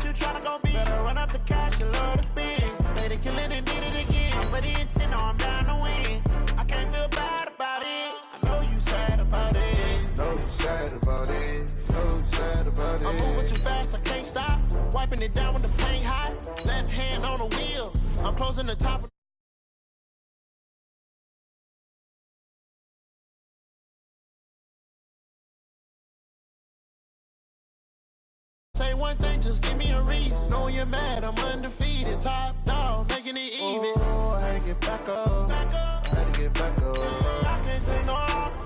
that you tryna go be. Better run up the cash and love to spend. Made it, kill it, and did it again. But the intent, no, I'm down to win. I can't feel bad about it. I know you sad about it. Know you sad about it. Know you sad about it. I'm moving too fast, I can't stop. Wiping it down with the paint hot. Left hand on the wheel. I'm closing the top. Say one thing, just give me a reason. Knowing you're mad, I'm undefeated. Top dog, making it even. Oh, I had to get back up. Back up. I had to get back up. I can't take no off.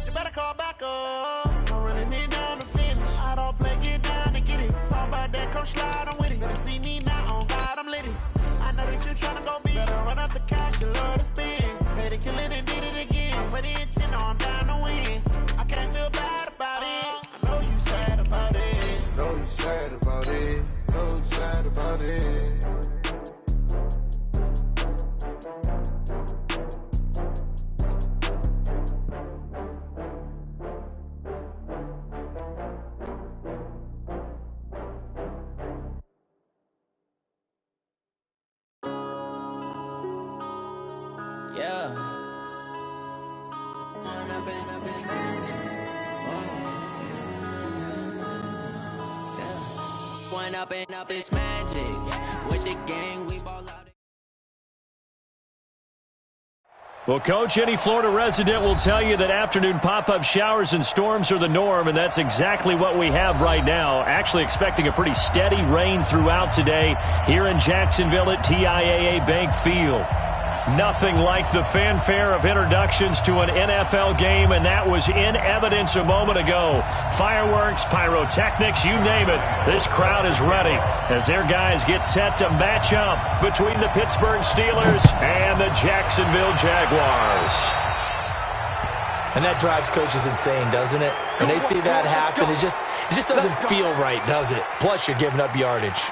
You better call back up. I'm running it down to finish. I don't play, get down and get it. Talk about that, come slide, I'm with it. Better see me now, on God, I'm lit it. I know that you tryna go be. Better run up the cash, you love to spend. Made it, kill it, and did it again. But the intent, no, I'm down to win. I can't feel bad about it. I know you sad about it. Know you sad about it. Know you sad about it. Yeah. One up and up is magic. With the gang, we ball out. Well, Coach, any Florida resident will tell you that afternoon pop-up showers and storms are the norm, and that's exactly what we have right now. Actually expecting a pretty steady rain throughout today here in Jacksonville at TIAA Bank Field. Nothing like the fanfare of introductions to an NFL game, and that was in evidence a moment ago. Fireworks, pyrotechnics, you name it. This crowd is ready as their guys get set to match up between the Pittsburgh Steelers and the Jacksonville Jaguars. And that drives coaches insane, doesn't it? When they see that happen, it just doesn't feel right, does it? Plus, you're giving up yardage.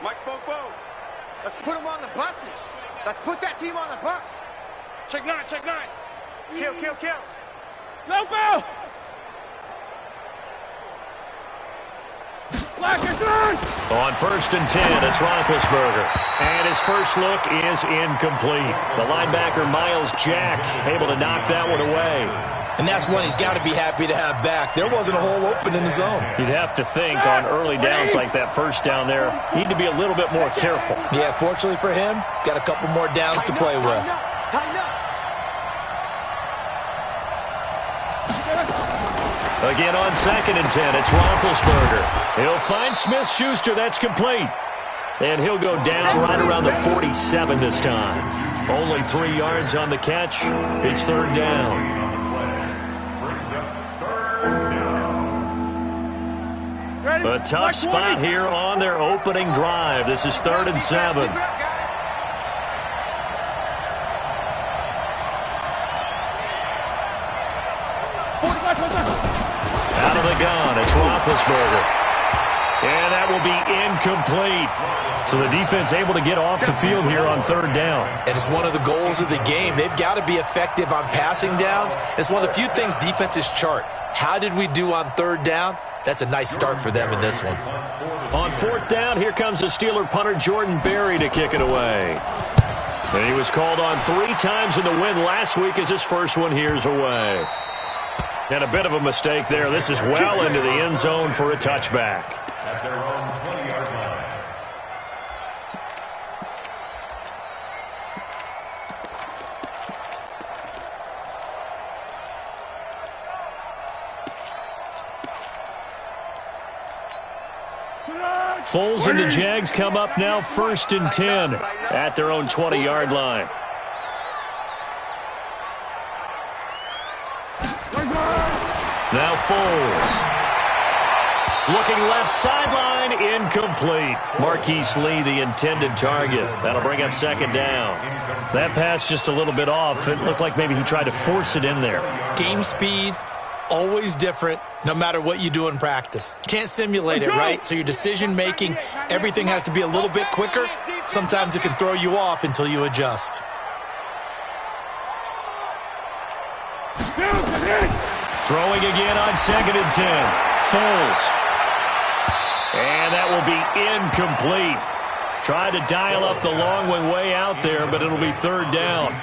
Mike Bobo. Let's put them on the buses. Let's put that team on the bus. Check nine, check nine. Kill, kill, kill. Lobo! On 1st and 10, it's Roethlisberger. And his first look is incomplete. The linebacker, Miles Jack, able to knock that one away. And that's one he's got to be happy to have back. There wasn't a hole open in the zone. You'd have to think on early downs like that first down there, need to be a little bit more careful. Yeah, fortunately for him, got a couple more downs to play with. Tighten up. Again on 2nd and 10, it's Roethlisberger. He'll find Smith-Schuster, that's complete. And he'll go down right around the 47 this time. Only 3 yards on the catch. It's 3rd down. A tough spot here on their opening drive. This is 3rd and 7. Out of the gun, it's Roethlisberger. And that will be incomplete. So the defense able to get off the field here on 3rd down. And it's one of the goals of the game. They've got to be effective on passing downs. It's one of the few things defenses chart. How did we do on 3rd down? That's a nice start for them in this one. On 4th down, here comes the Steeler punter Jordan Berry to kick it away. And he was called on 3 times in the win last week as his first one here's away. And a bit of a mistake there. This is well into the end zone for a touchback. At their own 20-yard line. Foles and the Jags come up now 1st and 10 at their own 20-yard line. Now Foles. Looking left sideline, incomplete. Marquise Lee, the intended target. That'll bring up 2nd down. That pass just a little bit off. It looked like maybe he tried to force it in there. Game speed, always different no matter what you do in practice. You can't simulate it, right? So your decision-making, everything has to be a little bit quicker. Sometimes it can throw you off until you adjust. Throwing again on 2nd and 10. Foles. And that will be incomplete. Tried to dial up the long one way out there, but it'll be 3rd down.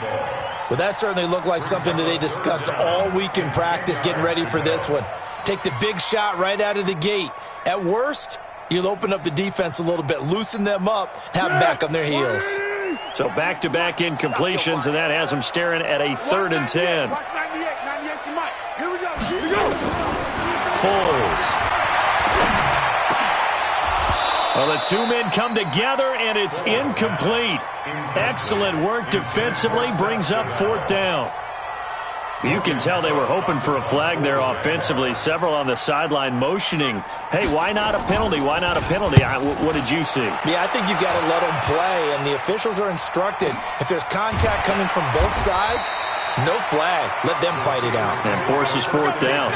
Well, that certainly looked like something that they discussed all week in practice getting ready for this one. Take the big shot right out of the gate. At worst, you'll open up the defense a little bit, loosen them up, have them back on their heels. So back-to-back incompletions, and that has them staring at a 3rd and 10. Foles. Well, the two men come together, and it's incomplete. Excellent work defensively, brings up 4th down. You can tell they were hoping for a flag there offensively. Several on the sideline motioning, hey, why not a penalty? Why not a penalty? What did you see? Yeah, I think you've got to let them play, and the officials are instructed. If there's contact coming from both sides, no flag. Let them fight it out. And forces 4th down.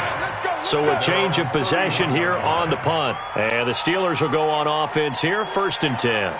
So a change of possession here on the punt. And the Steelers will go on offense here, 1st and 10.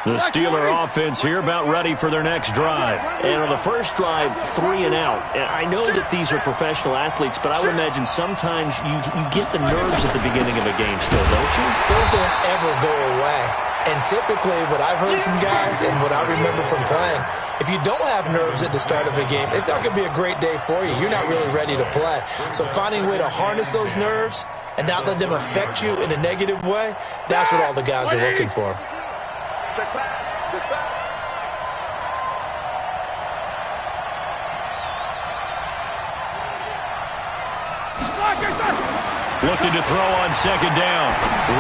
The Steeler offense here about ready for their next drive. And on the first drive, 3 and out. I know that these are professional athletes, but I would imagine sometimes you get the nerves at the beginning of a game still, don't you? Those don't ever go away. And typically what I've heard from guys and what I remember from playing, if you don't have nerves at the start of a game, it's not going to be a great day for you. You're not really ready to play. So finding a way to harness those nerves and not let them affect you in a negative way, that's what all the guys are looking for. Check back. Check back. Looking to throw on 2nd down.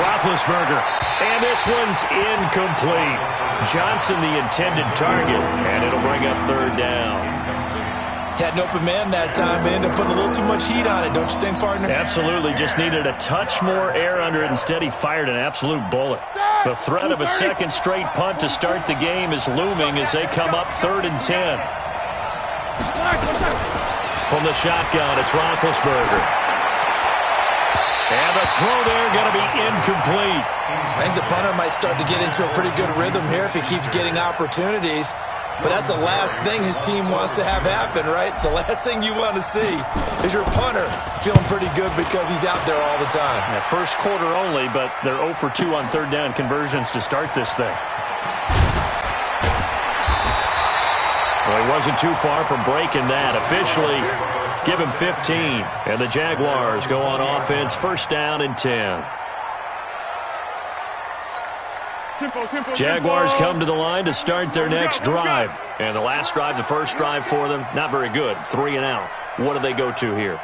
Roethlisberger. And this one's incomplete. Johnson the intended target, and it'll bring up 3rd down. Had an open man that time, but ended up putting a little too much heat on it, don't you think, partner? Absolutely. Just needed a touch more air under it. Instead, he fired an absolute bullet. The threat of a second straight punt to start the game is looming as they come up 3rd and 10. From the shotgun, it's Roethlisberger. And the throw there going to be incomplete. I think the punter might start to get into a pretty good rhythm here if he keeps getting opportunities. But that's the last thing his team wants to have happen, right? The last thing you want to see is your punter feeling pretty good because he's out there all the time. Yeah, first quarter only, but they're 0 for 2 on 3rd down conversions to start this thing. Well, he wasn't too far from breaking that. Officially, give him 15. And the Jaguars go on offense, 1st down and 10. Jaguars come to the line to start their next drive. And the last drive, the first drive for them, not very good. 3 and out. What do they go to here?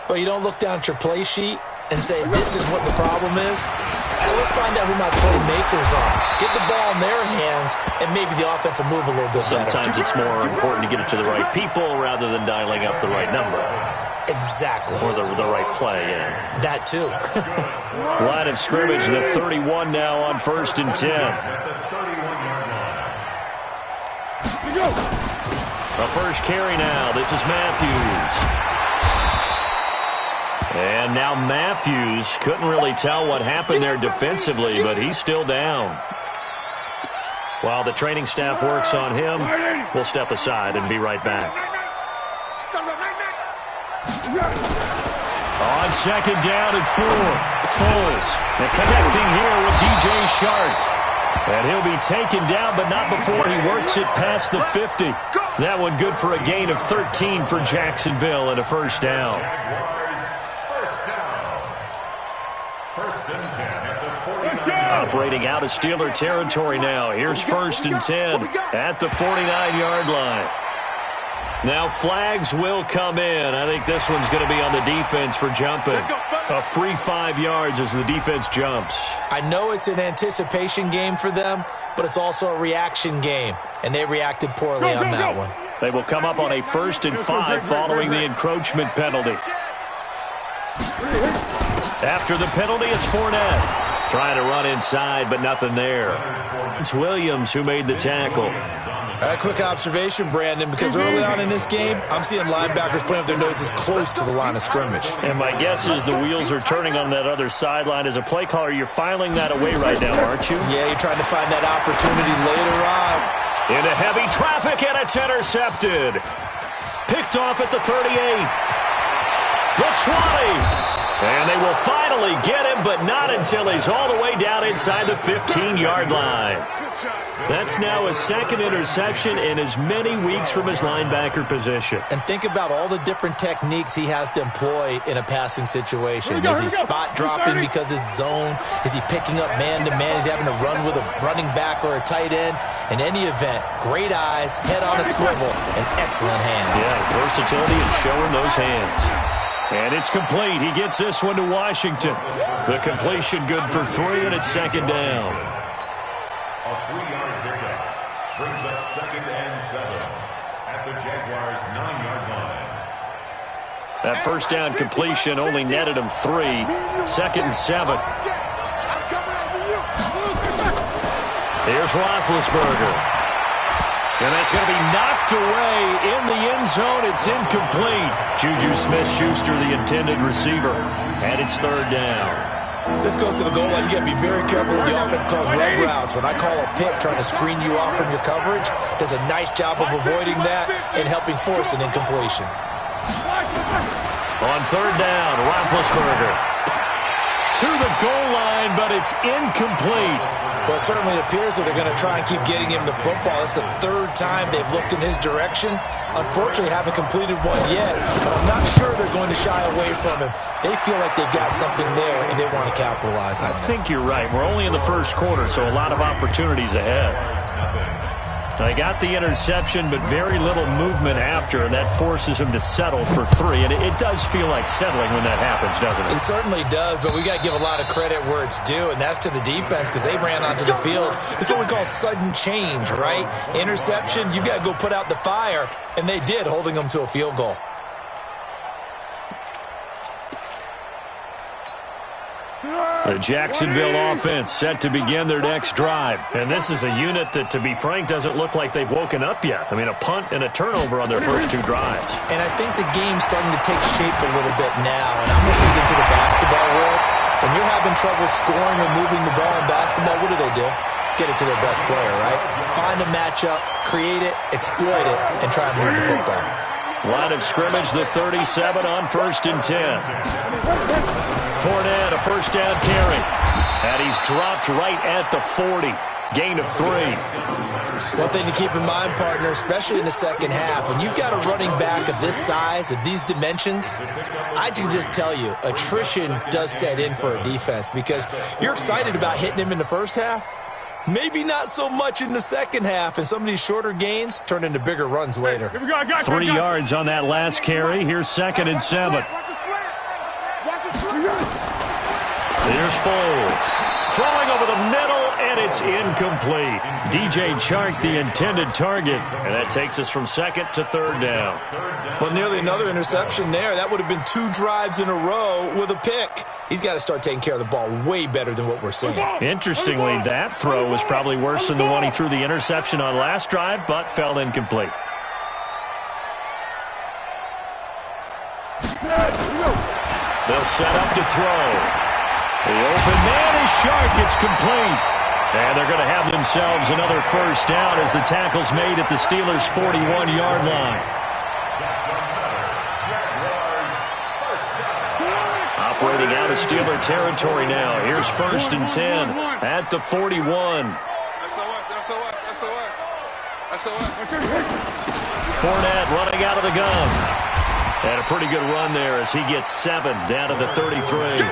Well, you don't look down at your play sheet and say, this is what the problem is. Let's find out who my playmakers are. Get the ball in their hands, and maybe the offense will move a little bit better. Sometimes it's more important to get it to the right people rather than dialing up the right number. Exactly. Or the right play, yeah. That too. Line of scrimmage, the 31 now on 1st and 10. The first carry now. This is Matthews. And now Matthews couldn't really tell what happened there defensively, but he's still down. While the training staff works on him, we'll step aside and be right back. On 2nd down and 4, Foles. And connecting here with DJ Shark. And he'll be taken down, but not before he works it past the 50. That one good for a gain of 13 for Jacksonville and a 1st down. Operating out of Steeler territory now. Here's 1st and 10 at the 49-yard line. Now flags will come in. I think this one's going to be on the defense for jumping. A free 5 yards as the defense jumps. I know it's an anticipation game for them, but it's also a reaction game, and they reacted poorly on that one. They will come up on a 1st and 5 following the encroachment penalty. After the penalty, it's Fournette. Trying to run inside, but nothing there. It's Williams who made the tackle. A quick observation, Brandon, because early on in this game, I'm seeing linebackers playing with their noses close to the line of scrimmage. And my guess is the wheels are turning on that other sideline. As a play caller, you're filing that away right now, aren't you? Yeah, you're trying to find that opportunity later on. Into heavy traffic, and it's intercepted. Picked off at the 38. The 20. And they will finally get him, but not until he's all the way down inside the 15-yard line. That's now his second interception in as many weeks from his linebacker position. And think about all the different techniques he has to employ in a passing situation. Is he spot dropping because it's zone? Is he picking up man-to-man? Is he having to run with a running back or a tight end? In any event, great eyes, head on a swivel, and excellent hands. Yeah, versatility and showing those hands. And it's complete. He gets this one to Washington. The completion good for 3, and it's second down. A 3-yard pickup brings up 2nd and 7 at the Jaguars' 9-yard line. That first down completion only netted him 3. 2nd and 7. Here's Roethlisberger. And that's going to be knocked away in the end zone. It's incomplete. Juju Smith-Schuster, the intended receiver. And it's third down. This goes to the goal line. You got to be very careful when the offense calls rub routes. When I call a pick trying to screen you off from your coverage, does a nice job of avoiding that and helping force an incompletion. On third down, Roethlisberger to the goal line, but it's incomplete. Well, it certainly appears that they're going to try and keep getting him the football. It's the third time they've looked in his direction. Unfortunately, haven't completed one yet, but I'm not sure they're going to shy away from him. They feel like they've got something there, and they want to capitalize on it. I think you're right. We're only in the first quarter, so a lot of opportunities ahead. They got the interception, but very little movement after, and that forces him to settle for 3. And it does feel like settling when that happens, doesn't it? It certainly does, but we got to give a lot of credit where it's due, and that's to the defense because they ran onto the field. It's what we call sudden change, right? Interception, you got to go put out the fire, and they did, holding them to a field goal. The Jacksonville offense set to begin their next drive. And this is a unit that, to be frank, doesn't look like they've woken up yet. I mean, a punt and a turnover on their first 2 drives. And I think the game's starting to take shape a little bit now. And I'm going to take it to the basketball world. When you're having trouble scoring or moving the ball in basketball, what do? Get it to their best player, right? Find a matchup, create it, exploit it, and try and move the football. Line of scrimmage, the 37 on 1st and 10. Fournette, a first down carry. And he's dropped right at the 40. Gain of 3. One thing to keep in mind, partner, especially in the second half, when you've got a running back of this size, of these dimensions, I can just tell you, attrition does set in for a defense because you're excited about hitting him in the first half. Maybe not so much in the second half, and some of these shorter gains turn into bigger runs later. 3 yards on that last carry. Here's 2nd and 7. Here's Foles. Throwing over the middle, and it's incomplete. DJ Chark, the intended target, and that takes us from 2nd to 3rd down. Well, nearly another interception there. That would have been 2 drives in a row with a pick. He's got to start taking care of the ball way better than what we're seeing. Interestingly, that throw was probably worse than the one he threw the interception on last drive, but fell incomplete. They'll set up to throw. The open man is Shark. It's complete. And they're going to have themselves another first down as the tackle's made at the Steelers' 41-yard line. Operating out of Steeler territory now. Here's 1st and 10 at the 41. Fournette running out of the gun. And a pretty good run there as he gets 7 down to the 33.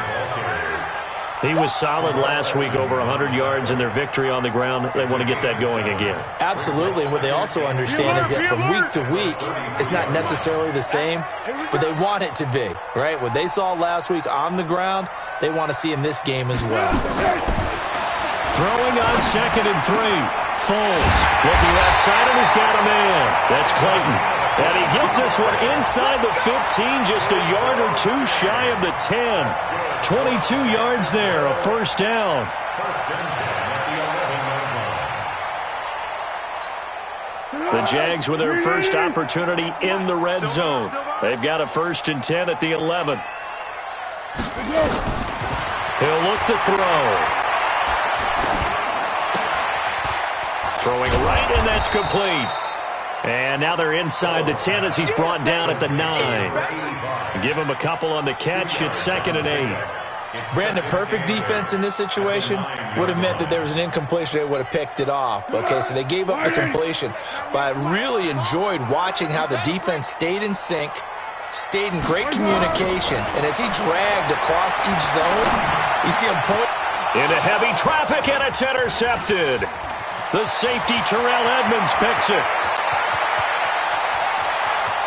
He was solid last week, over 100 yards in their victory on the ground. They want to get that going again. Absolutely. What they also understand is that from week to week, it's not necessarily the same, but they want it to be, right? What they saw last week on the ground, they want to see in this game as well. Throwing on 2nd and 3. Foles. Looking left side, and he's got a man. That's Clayton. And he gets this one inside the 15, just a yard or two shy of the 10. 22 yards there, a first down. The Jags with their first opportunity in the red zone. They've got a 1st and 10 at the 11. He'll look to throw. Throwing right, and that's complete. And now they're inside the 10 as he's brought down at the 9. Give him a couple on the catch. It's 2nd and 8. Brandon, perfect defense in this situation would have meant that there was an incompletion. They would have picked it off. Okay, so they gave up the completion. But I really enjoyed watching how the defense stayed in sync, stayed in great communication. And as he dragged across each zone, you see him point. Into heavy traffic, and it's intercepted. The safety, Terrell Edmonds, picks it.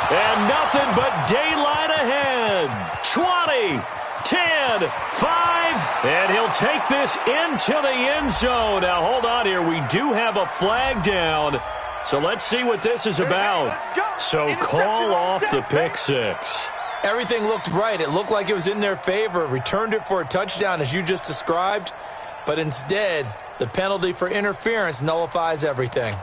And nothing but daylight ahead. 20, 10, 5, and he'll take this into the end zone. Now, hold on here. We do have a flag down, so let's see what this is about. So call off the pick six. Everything looked right. It looked like it was in their favor. Returned it for a touchdown, as you just described. But instead, the penalty for interference nullifies everything.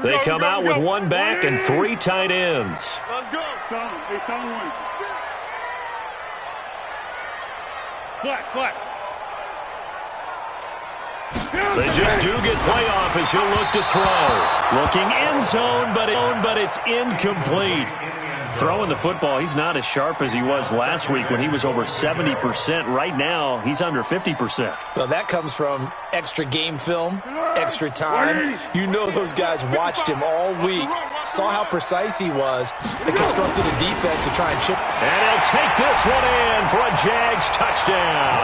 They come out with one back and 3 tight ends. Let's go. They just do get playoff as he'll look to throw. Looking end zone, but it's incomplete. Throwing the football, he's not as sharp as he was last week when he was over 70%. Right now, he's under 50%. Well, that comes from extra game film, extra time. You know those guys watched him all week, saw how precise he was, and constructed a defense to try and chip. And he'll take this one in for a Jags touchdown.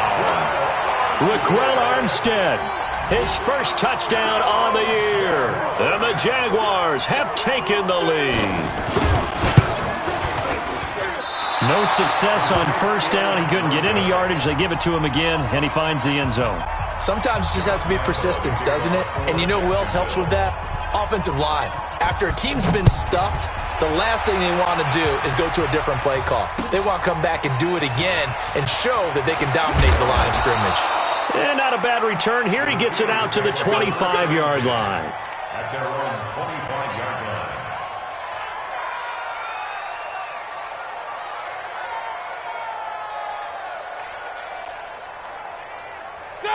Raquel Armstead, his first touchdown on the year. And the Jaguars have taken the lead. No success on first down. He couldn't get any yardage. They give it to him again, and he finds the end zone. Sometimes it just has to be persistence, doesn't it? And you know who else helps with that? Offensive line. After a team's been stuffed, the last thing they want to do is go to a different play call. They want to come back and do it again and show that they can dominate the line of scrimmage. And not a bad return here. He gets it out to the 25-yard line. At their own 25-yard line.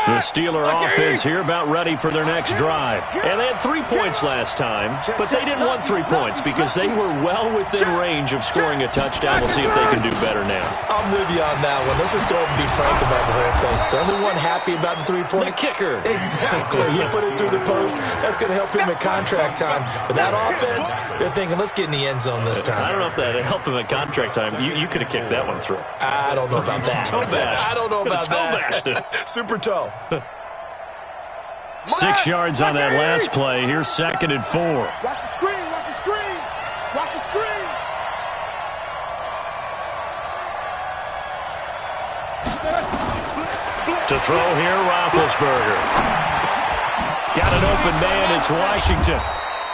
The Steeler offense here about ready for their next drive. And they had 3 points last time, but they didn't want 3 points because they were well within range of scoring a touchdown. We'll see if they can do better now. I'm with you on that one. Let's just go and be frank about the whole thing. The only one happy about the 3-point. The kicker. Exactly. He put it through the post. That's going to help him at contract time. But that offense, they're thinking, let's get in the end zone this time. I don't know if that helped him at contract time. You could have kicked that one through. I don't know about that. Toe bash. I don't know about that. Toe bashed it. Super toe. 6 yards on that last play. Here's 2nd and 4. Watch the screen. Watch the screen. Watch the screen. To throw here, Roethlisberger. Got an open man. It's Washington.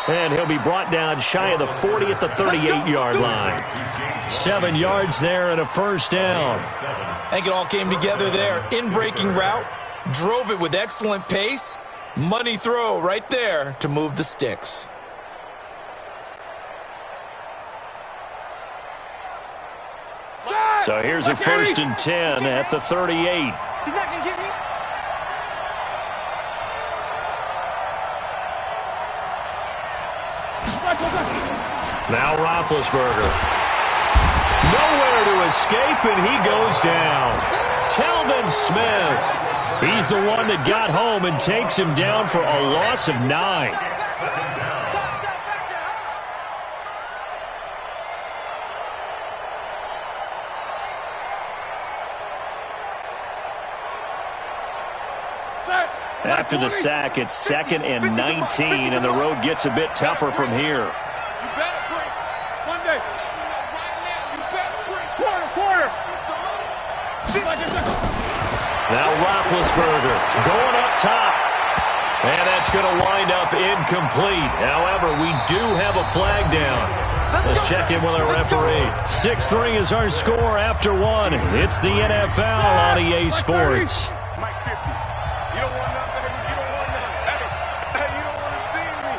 And he'll be brought down shy of the 40 at the 38-yard line. 7 yards there and a first down. I think it all came together there. In-breaking route. Drove it with excellent pace. Money throw right there to move the sticks. So here's a 1st and 10 at the 38. He's not going to get me. Now Roethlisberger. Nowhere to escape, and he goes down. Telvin Smith. He's the one that got home and takes him down for a loss of 9. After the sack, it's 2nd and 19, and the road gets a bit tougher from here. You better break. One day. Right now, you better break. Quarter. Now Roethlisberger going up top. And that's going to wind up incomplete. However, we do have a flag down. Let's check in with our referee. 6-3 is our score after 1. It's the NFL on EA Sports. Mike 50. You don't want none, baby. You don't want none. Hey, you don't want to see me.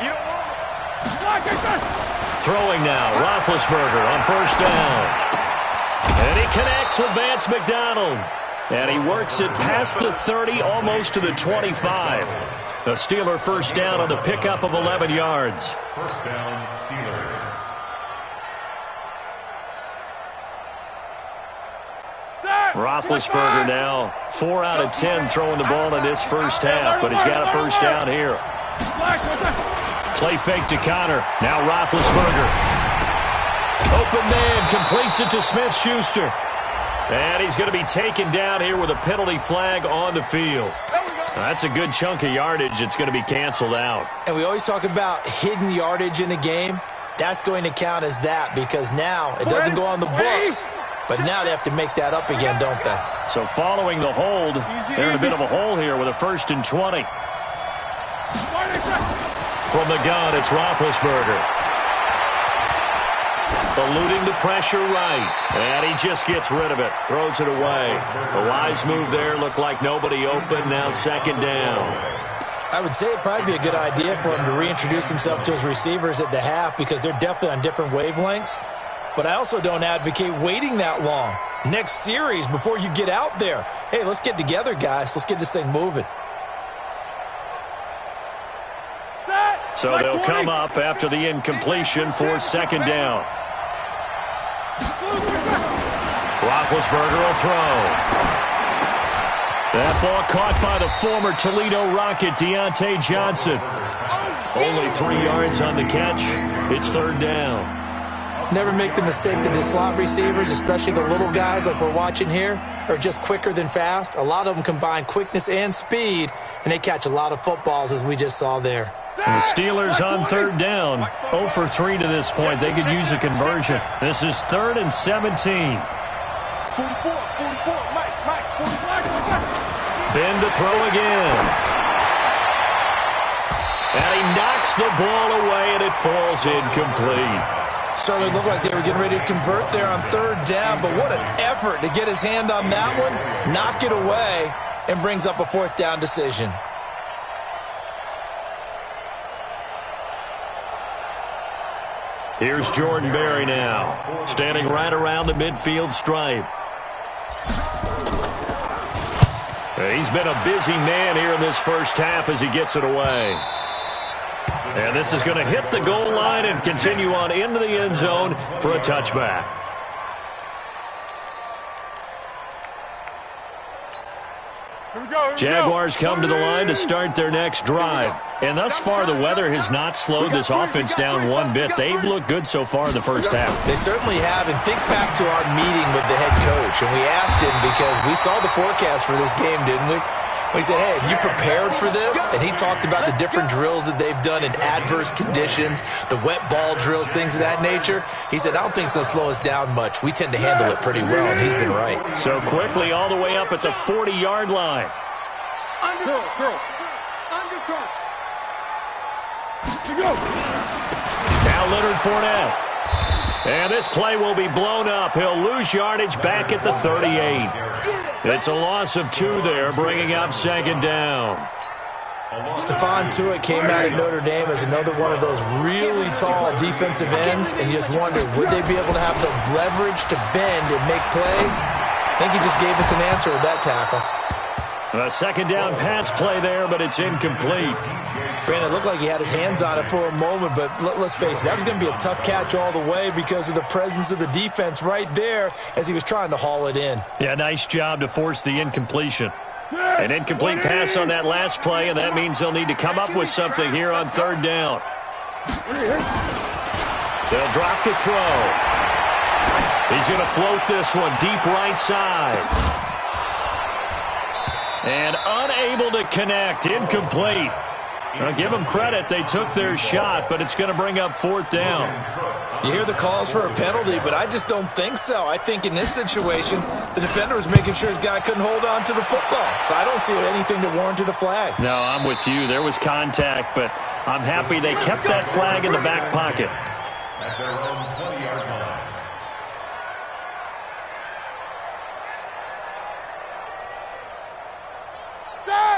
You don't want me. Throwing now, Roethlisberger on first down. And he connects with Vance McDonald. And he works it past the 30, almost to the 25. The Steeler first down on the pickup of 11 yards. First down, Steelers. Roethlisberger now 4 out of 10 throwing the ball in this first half, but he's got a first down here. Play fake to Connor. Now Roethlisberger. Open man, completes it to Smith-Schuster. And he's going to be taken down here with a penalty flag on the field. That's a good chunk of yardage. It's going to be canceled out. And we always talk about hidden yardage in a game. That's going to count as that because now it doesn't go on the books. But now they have to make that up again, don't they? So following the hold, they're in a bit of a hole here with a 1st and 20. From the gun, it's Roethlisberger. Eluding the pressure right. And he just gets rid of it. Throws it away. A wise move there. Looked like nobody open. Now 2nd down. I would say it'd probably be a good idea for him to reintroduce himself to his receivers at the half because they're definitely on different wavelengths. But I also don't advocate waiting that long. Next series before you get out there. Hey, let's get together, guys. Let's get this thing moving. So they'll come up after the incompletion for 2nd down. Roethlisberger will throw. That ball caught by the former Toledo Rocket, Deontay Johnson. Only 3 yards on the catch. It's 3rd down. Never make the mistake that the slot receivers, especially the little guys like we're watching here, are just quicker than fast. A lot of them combine quickness and speed, and they catch a lot of footballs, as we just saw there. And the Steelers on 3rd down. 0 for 3 to this point. They could use a conversion. This is 3rd and 17. 44, Mike, 45. Ben to throw again. And he knocks the ball away, and it falls incomplete. Certainly looked like they were getting ready to convert there on 3rd down, but what an effort to get his hand on that one, knock it away, and brings up a 4th down decision. Here's Jordan Berry now, standing right around the midfield stripe. He's been a busy man here in this first half as he gets it away. And this is going to hit the goal line and continue on into the end zone for a touchback. Jaguars come to the line to start their next drive. And thus far, the weather has not slowed this offense down one bit. They've looked good so far in the first half. They certainly have. And think back to our meeting with the head coach. And we asked him because we saw the forecast for this game, didn't we? We said, hey, have you prepared for this? And he talked about the different drills that they've done in adverse conditions, the wet ball drills, things of that nature. He said, I don't think it's going to slow us down much. We tend to handle it pretty well, and he's been right. So quickly all the way up at the 40-yard line. Under crunch. Go. Now Leonard Fournette. And this play will be blown up. He'll lose yardage back at the 38. It's a loss of 2 there, bringing up 2nd down. Stephon Tuitt came out of Notre Dame as another one of those really tall defensive ends, and you just wonder, would they be able to have the leverage to bend and make plays? I think he just gave us an answer with that tackle. A 2nd down pass play there, but it's incomplete. Brandon, it looked like he had his hands on it for a moment, but let's face it, that was going to be a tough catch all the way because of the presence of the defense right there as he was trying to haul it in. Yeah, nice job to force the incompletion. An incomplete pass on that last play, and that means they'll need to come up with something here on 3rd down. They'll drop the throw. He's going to float this one deep right side. And unable unable to connect. Incomplete. Now, give them credit. They took their shot, but it's going to bring up 4th down. You hear the calls for a penalty, but I just don't think so. I think in this situation, the defender was making sure his guy couldn't hold on to the football. So I don't see anything that warranted a flag. No, I'm with you. There was contact, but I'm happy they kept that flag in the back pocket. At their own 20-yard line.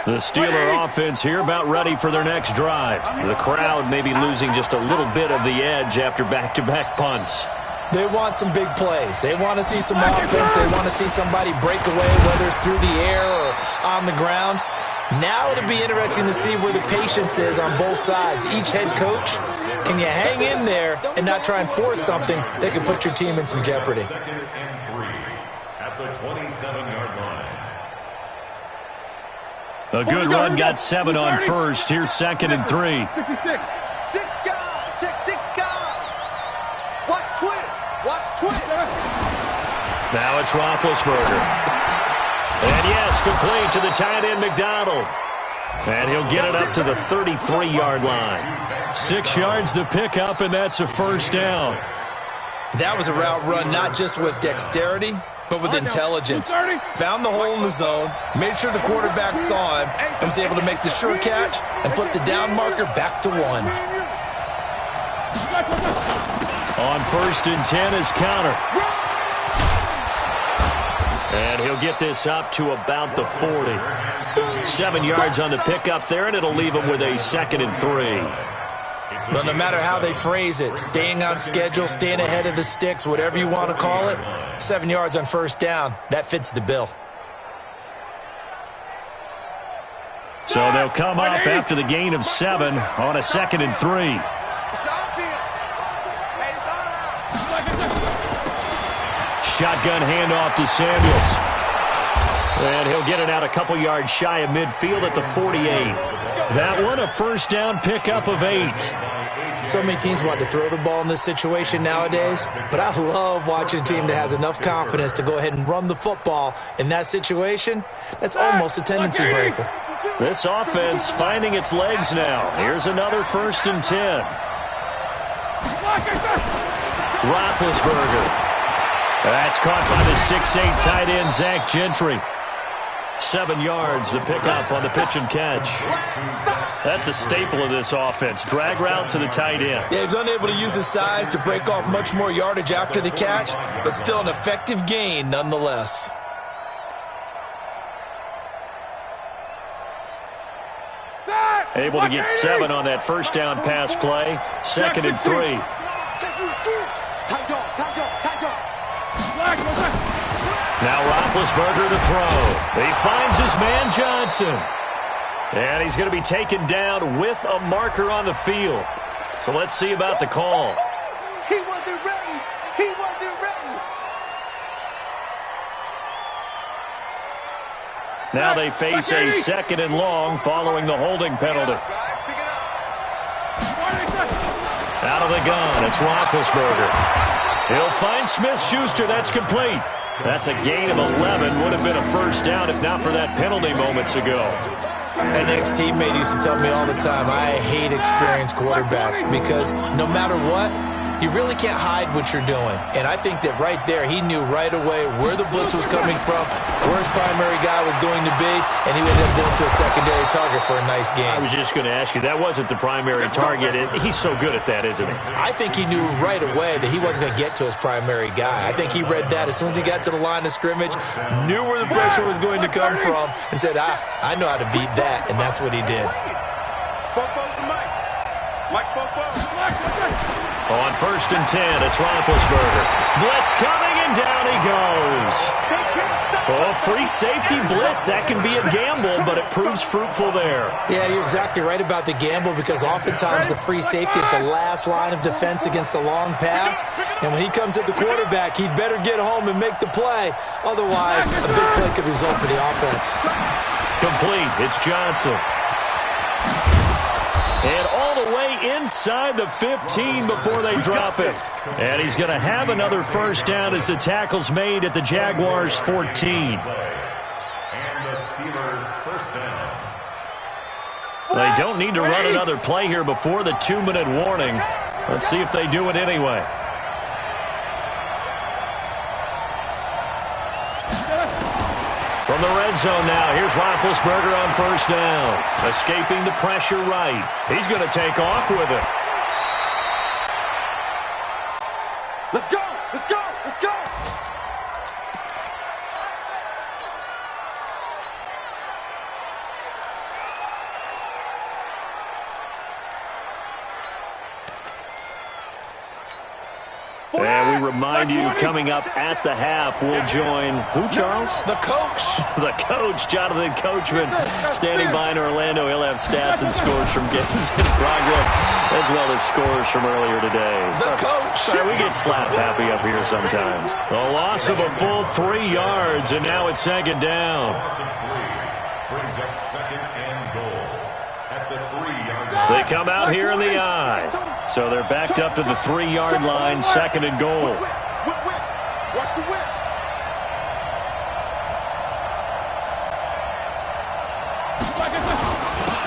The Steeler offense here about ready for their next drive. The crowd may be losing just a little bit of the edge after back-to-back punts. They want some big plays. They want to see some offense. They want to see somebody break away, whether it's through the air or on the ground. Now it'll be interesting to see where the patience is on both sides. Each head coach, can you hang in there and not try and force something that could put your team in some jeopardy? 2nd and 3 at the 27-yard line. A good run got 7 on first. Here's 2nd and 3. 66. 6 guys. Check 6 guys. Watch twist. Watch twist. Now it's Roethlisberger. And yes, complete to the tight end McDonald. And he'll get it up to the 33-yard line. 6 yards the pickup, and that's a 1st down. That was a route run not just with dexterity, but with intelligence. Found the hole in the zone, made sure the quarterback saw him, and was able to make the sure catch and flip the down marker back to 1. On 1st and 10 is Counter. And he'll get this up to about the 40. 7 yards on the pickup there, and it'll leave him with a 2nd and 3. But no matter how they phrase it, staying on schedule, staying ahead of the sticks, whatever you want to call it, 7 yards on 1st down, that fits the bill. So they'll come up after the gain of 7 on a 2nd and 3. Shotgun handoff to Samuels. And he'll get it out a couple yards shy of midfield at the 48. That one a 1st down pickup of 8. So many teams want to throw the ball in this situation nowadays, but I love watching a team that has enough confidence to go ahead and run the football in that situation. That's almost a tendency breaker. This offense finding its legs now. Here's another 1st and 10. Roethlisberger. That's caught by the 6'8" tight end, Zach Gentry. 7 yards, the pickup on the pitch and catch. That's a staple of this offense. Drag route to the tight end. Yeah, he's unable to use his size to break off much more yardage after the catch, but still an effective gain nonetheless. Able to get 7 on that 1st down pass play. 2nd and 3. Now Roethlisberger to throw. He finds his man Johnson. And he's going to be taken down with a marker on the field. So let's see about the call. He wasn't ready. He wasn't ready. Now they face a 2nd and long following the holding penalty. Out of the gun, it's Roethlisberger. He'll find Smith-Schuster. That's complete. That's a gain of 11. Would have been a 1st down if not for that penalty moments ago. An ex-teammate used to tell me all the time, I hate experienced quarterbacks because no matter what, you really can't hide what you're doing. And I think that right there, he knew right away where the blitz was coming from, where his primary guy was going to be, and he would end up going to a secondary target for a nice game. I was just going to ask you, that wasn't the primary target. He's so good at that, isn't he? I think he knew right away that he wasn't going to get to his primary guy. I think he read that as soon as he got to the line of scrimmage, knew where the pressure was going to come from, and said, I know how to beat that, and that's what he did. On 1st and 10, it's Roethlisberger. Blitz coming, and down he goes. Oh, free safety blitz. That can be a gamble, but it proves fruitful there. Yeah, you're exactly right about the gamble because oftentimes the free safety is the last line of defense against a long pass. And when he comes at the quarterback, he'd better get home and make the play. Otherwise, a big play could result for the offense. Complete. It's Johnson. And all the way inside the 15 before they drop it. And he's going to have another 1st down as the tackle's made at the Jaguars' 14. And the Steelers' 1st down. They don't need to run another play here before the 2-minute warning. Let's see if they do it anyway. From the red zone now, here's Roethlisberger on first down. Escaping the pressure right. He's going to take off with it. Let's go! Let's go! Let's go! And we remind you, coming up at the half, we'll join who, Charles? The coach. The coach, Jonathan Coachman, standing by in Orlando. He'll have stats and scores from games in progress, as well as scores from earlier today. The coach. Sorry, we get slap happy up here sometimes. A loss of a full 3 yards, and now it's second down. Loss of 3 brings up second and goal at the 3-yard line. They come out here in the eye. So they're backed up to the 3-yard line, second and goal. Watch the whip.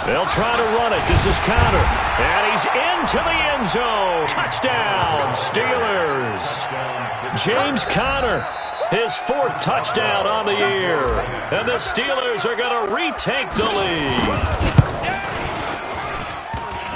They'll try to run it. This is Conner. And he's into the end zone. Touchdown, Steelers. James Conner, his 4th touchdown on the year. And the Steelers are going to retake the lead.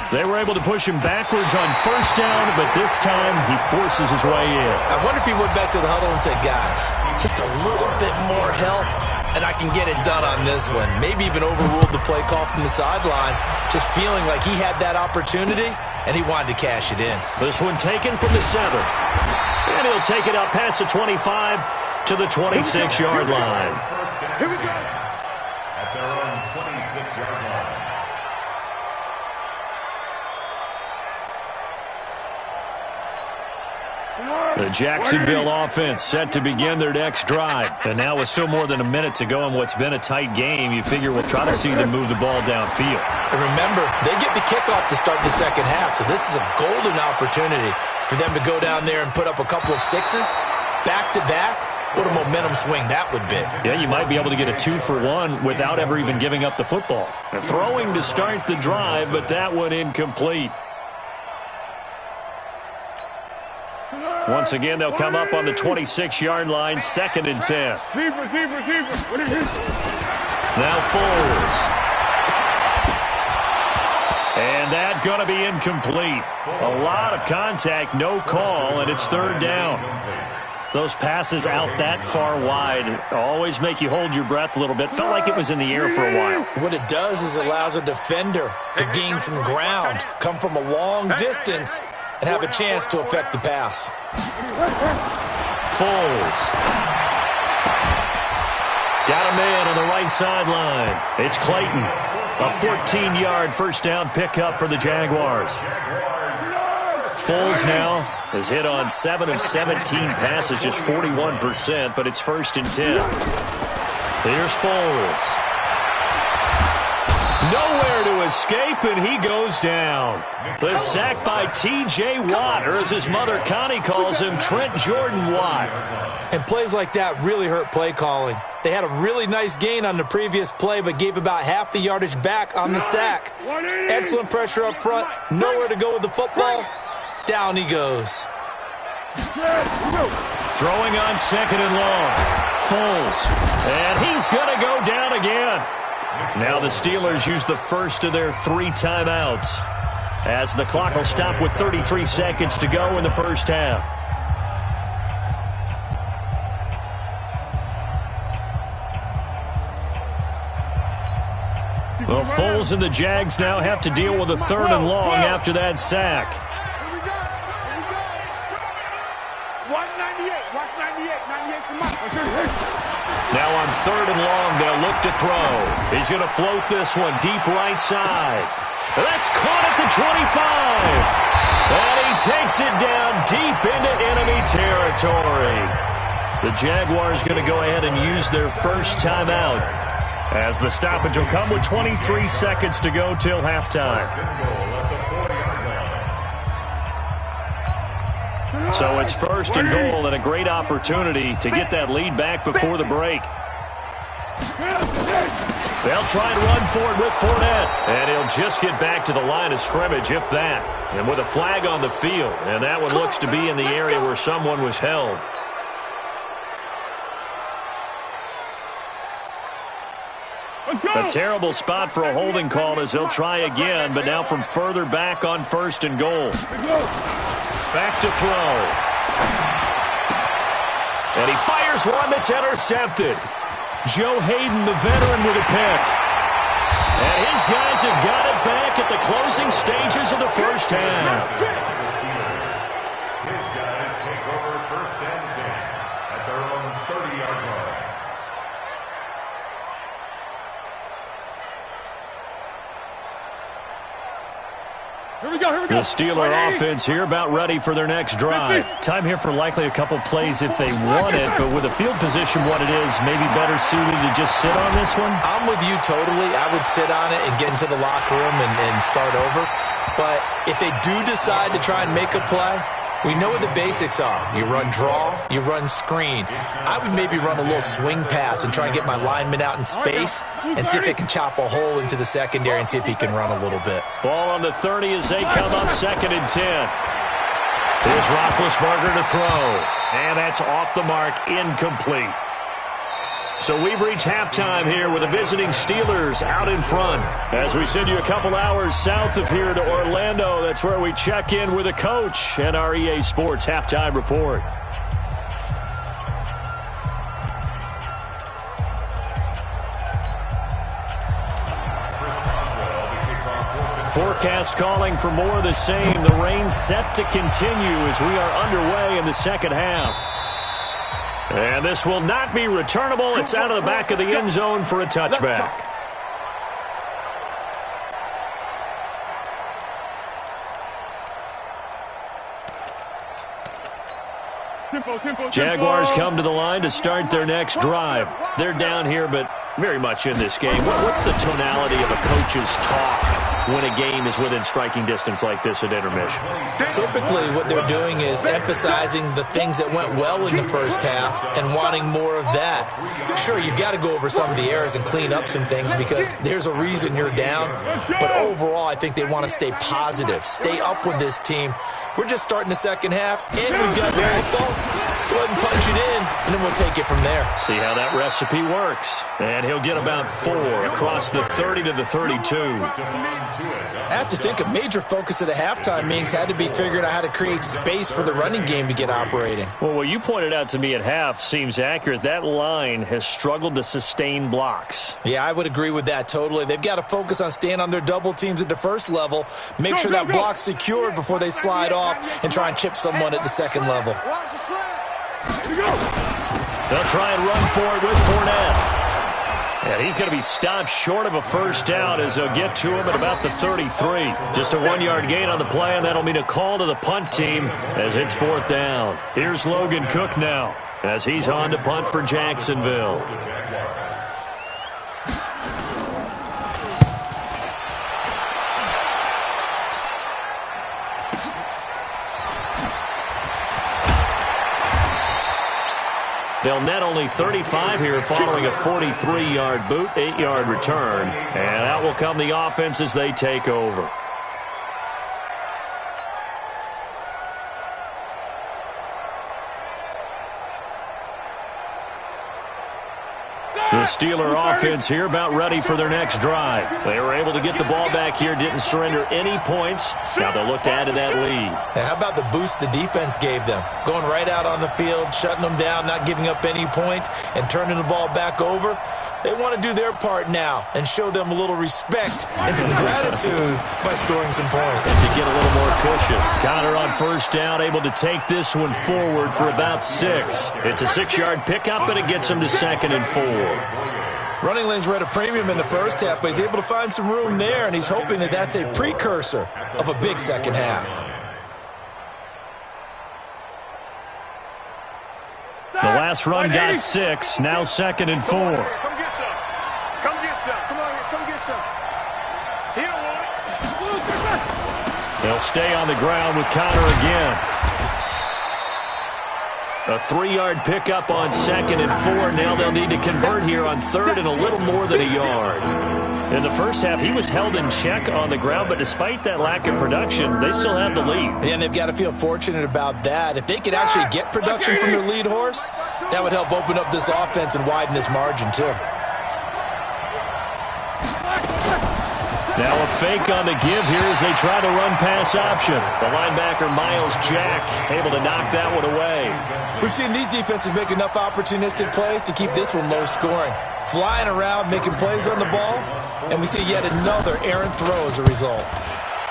They were able to push him backwards on first down, but this time he forces his way in. I wonder if he went back to the huddle and said, guys, just a little bit more help, and I can get it done on this one. Maybe even overruled the play call from the sideline, just feeling like he had that opportunity, and he wanted to cash it in. This one taken from the 7. And he'll take it up past the 25 to the 26-yard line. Here we go. At their own 26-yard line. The Jacksonville offense set to begin their next drive. And now with still more than a minute to go in what's been a tight game, you figure we'll try to see them move the ball downfield. And remember, they get the kickoff to start the second half, so this is a golden opportunity for them to go down there and put up a couple of 6s back-to-back. What a momentum swing that would be. Yeah, you might be able to get a 2-for-1 without ever even giving up the football. And throwing to start the drive, but that one incomplete. Once again, they'll come up on the 26-yard line, second and 10. Now Foles. And that going to be incomplete. A lot of contact, no call, and it's third down. Those passes out that far wide always make you hold your breath a little bit. Felt like it was in the air for a while. What it does is allows a defender to gain some ground, come from a long distance, and have a chance to affect the pass. Foles. Got a man on the right sideline. It's Clayton. A 14-yard first down pickup for the Jaguars. Foles now has hit on 7 of 17 passes, just 41%, but it's first and 10. Here's Foles. Nowhere to escape, and he goes down. The sack by T.J. Watt, or as his mother Connie calls him, Trent Jordan Watt. And plays like that really hurt play calling. They had a really nice gain on the previous play, but gave about half the yardage back on the sack. Excellent pressure up front. Nowhere to go with the football. Down he goes. Throwing on second and long. Foles. And he's going to go down again. Now the Steelers use the first of their 3 timeouts, as the clock will stop with 33 seconds to go in the first half. Well, Foles and the Jags now have to deal with a third and long after that sack. Here we go. Here we go. Watch 98. Watch 98. 98's the mark. Now on third and long, they'll look to throw. He's going to float this one deep right side. That's caught at the 25. And he takes it down deep into enemy territory. The Jaguars going to go ahead and use their first timeout, as the stoppage will come with 23 seconds to go till halftime. So it's first and goal, and a great opportunity to get that lead back before the break. They'll try and run for it with Fournette. And he'll just get back to the line of scrimmage, if that. And with a flag on the field. And that one looks to be in the area where someone was held. A terrible spot for a holding call as they'll try again, but now from further back on 1st and goal. Back to throw. And he fires one that's intercepted. Joe Hayden, the veteran, with a pick. And his guys have got it back at the closing stages of the first half. His guys take over 1st and 10 at their own 30-yard line. Here we go. The Steeler offense here about ready for their next drive. Time here for likely a couple plays if they want it, but with the field position what it is, maybe better suited to just sit on this one? I'm with you totally. I would sit on it and get into the locker room and start over. But if they do decide to try and make a play, we know what the basics are. You run draw, you run screen. I would maybe run a little swing pass and try and get my lineman out in space and see if they can chop a hole into the secondary and see if he can run a little bit. Ball on the 30 as they come on 2nd and 10. Here's Roethlisberger to throw. And that's off the mark, incomplete. So we've reached halftime here with the visiting Steelers out in front. As we send you a couple hours south of here to Orlando, that's where we check in with a coach and our EA Sports Halftime Report. Forecast calling for more of the same. The rain set to continue as we are underway in the second half. And this will not be returnable. It's out of the back of the end zone for a touchback. Jaguars come to the line to start their next drive. They're down here, but very much in this game. What's the tonality of a coach's talk when a game is within striking distance like this at intermission? Typically what they're doing is emphasizing the things that went well in the first half and wanting more of that. Sure, you've got to go over some of the errors and clean up some things because there's a reason you're down. But overall, I think they want to stay positive, stay up with this team. We're just starting the second half, and we've got the football. Let's go ahead and punch it in, and then we'll take it from there. See how that recipe works. And he'll get about 4 across the 30 to the 32. I have to think a major focus of the halftime meetings had to be figuring out how to create space for the running game to get operating. Well, what you pointed out to me at half seems accurate. That line has struggled to sustain blocks. Yeah, I would agree with that totally. They've got to focus on staying on their double teams at the first level, make sure that block's secured before they slide off and try and chip someone at the second level. They'll try and run for it with Fournette. And he's going to be stopped short of a first down as they'll get to him at about the 33. Just a 1-yard gain on the play, and that'll mean a call to the punt team as it's 4th down. Here's Logan Cook now as he's on to punt for Jacksonville. They'll net only 35 here following a 43-yard boot, 8-yard return. And out will come the offense as they take over. The Steeler offense here about ready for their next drive. They were able to get the ball back here, didn't surrender any points. Now they'll look to add to that lead. Now, how about the boost the defense gave them? Going right out on the field, shutting them down, not giving up any points, and turning the ball back over. They want to do their part now and show them a little respect and some gratitude by scoring some points. To get a little more cushion. Connor on first down, able to take this one forward for about 6. It's a 6-yard pickup, and it gets him to 2nd and 4. Running lanes were at a premium in the first half, but he's able to find some room there, and he's hoping that that's a precursor of a big second half. The last run got 6, now 2nd and 4. Come get some. Come on, come get some. He don't want it. They'll stay on the ground with Connor again. A 3-yard pickup on 2nd and 4. Now they'll need to convert here on 3rd and a little more than a yard. In the first half, he was held in check on the ground, but despite that lack of production, they still have the lead. And they've got to feel fortunate about that. If they could actually get production from their lead horse, that would help open up this offense and widen this margin too. Now a fake on the give here as they try the run-pass option. The linebacker, Miles Jack, able to knock that one away. We've seen these defenses make enough opportunistic plays to keep this one low scoring. Flying around, making plays on the ball, and we see yet another errant throw as a result.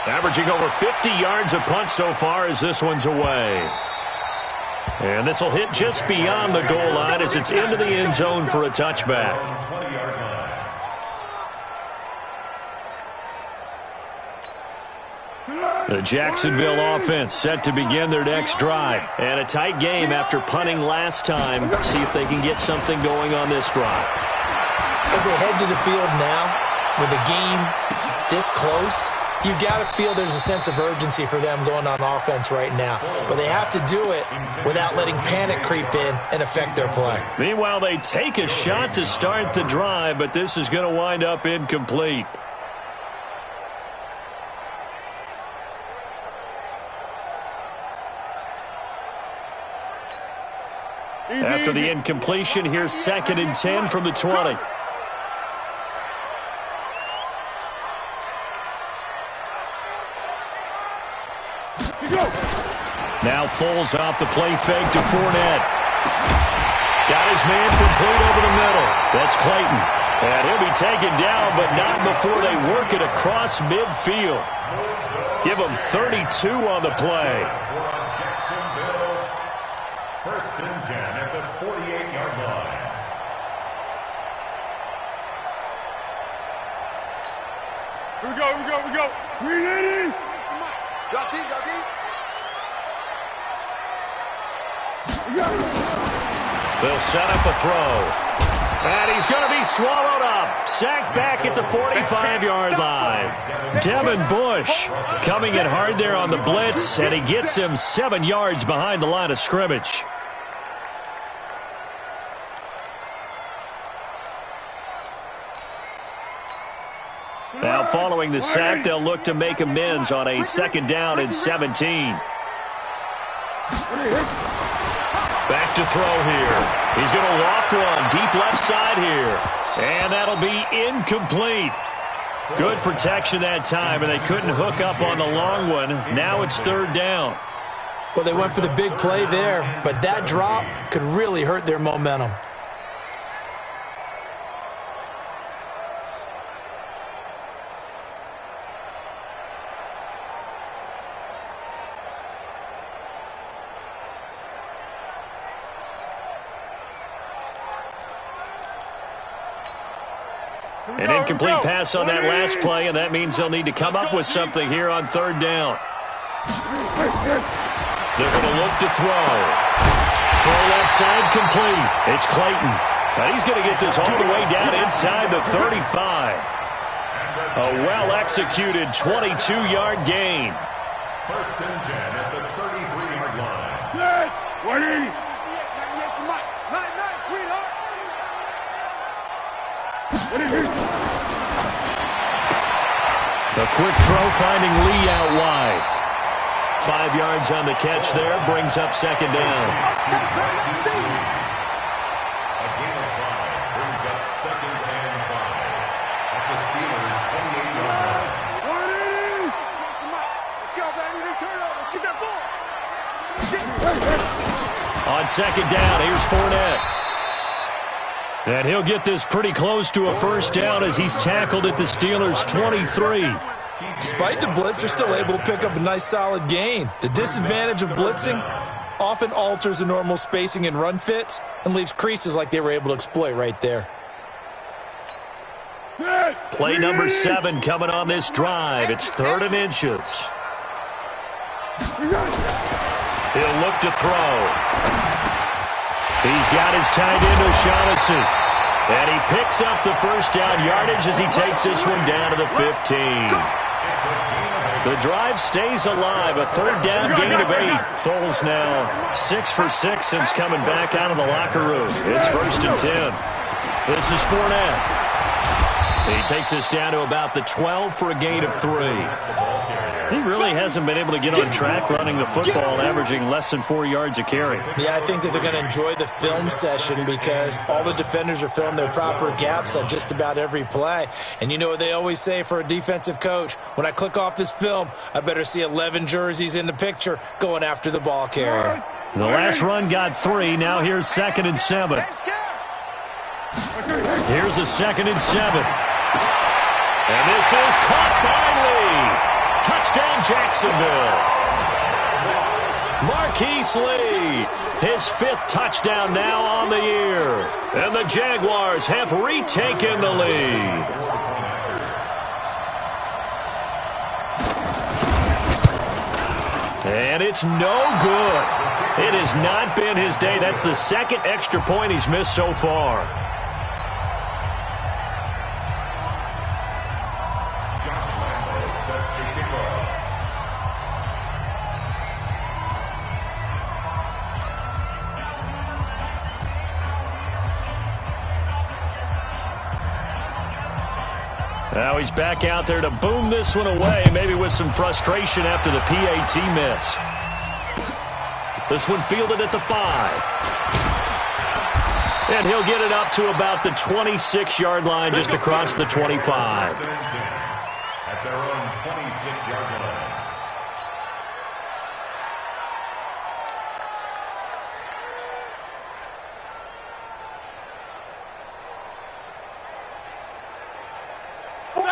Averaging over 50 yards a punt so far as this one's away. And this will hit just beyond the goal line as it's into the end zone for a touchback. The Jacksonville offense set to begin their next drive. And a tight game after punting last time. See if they can get something going on this drive. As they head to the field now, with the game this close, you've got to feel there's a sense of urgency for them going on offense right now. But they have to do it without letting panic creep in and affect their play. Meanwhile, they take a shot to start the drive, but this is going to wind up incomplete. After the incompletion, here's 2nd and 10 from the 20. Now Foles off the play fake to Fournette. Got his man complete over the middle. That's Clayton. And he'll be taken down, but not before they work it across midfield. Give him 32 on the play. First and 10 at the 48-yard line. Here we go, here we go, here we go. 380. Drop deep, drop deep. They'll set up a throw. And he's going to be swallowed up. Sacked back at the 45-yard line. Devin Bush coming in hard there on the blitz, and he gets him 7 yards behind the line of scrimmage. Now following the sack, they'll look to make amends on a 2nd down and 17. Back to throw here. He's going to loft one deep left side here. And that'll be incomplete. Good protection that time, and they couldn't hook up on the long one. Now it's 3rd down. Well, they went for the big play there, but that drop could really hurt their momentum. An incomplete pass on that last play, and that means they'll need to come up with something here on 3rd down. They're going to look to throw. Throw left side complete. It's Clayton. Now he's going to get this all the way down inside the 35. A well-executed 22-yard gain. First and 10 at the 33-yard line. Set. 180. 98 for Mike. 99, sweetheart. A quick throw finding Lee out wide. 5 yards on the catch there, brings up 2nd down. A gain of 5 brings up 2nd and 5 at the Steelers' 28-yard line. 180. Let's go, baby. They turn over. Get that ball. On 2nd down, here's Fournette. And he'll get this pretty close to a 1st down as he's tackled at the Steelers' 23. Despite the blitz, they're still able to pick up a nice solid gain. The disadvantage of blitzing often alters the normal spacing and run fits and leaves creases like they were able to exploit right there. Play number 7 coming on this drive. It's 3rd and inches. He'll look to throw. He's got his tight end O'Shaughnessy. And he picks up the 1st down yardage as he takes this one down to the 15. The drive stays alive. A third down gain of 8. Foles now 6 for 6 since coming back out of the locker room. It's 1st and 10. This is Fournette. He takes us down to about the 12 for a gain of 3. He really hasn't been able to get on track running the football, averaging less than 4 yards a carry. Yeah, I think that they're going to enjoy the film session because all the defenders are filling their proper gaps on just about every play. And you know what they always say for a defensive coach? When I click off this film, I better see 11 jerseys in the picture going after the ball carrier. The last run got 3. Now here's 2nd and 7. Here's a 2nd and 7. And this is caught by Lee. Touchdown, Jacksonville. Marquise Lee, his 5th touchdown now on the year. And the Jaguars have retaken the lead. And it's no good. It has not been his day. That's the 2nd extra point he's missed so far. Now he's back out there to boom this one away, maybe with some frustration after the PAT miss. This one fielded at the 5. And he'll get it up to about the 26-yard line, just across the 25. At their own 26-yard line.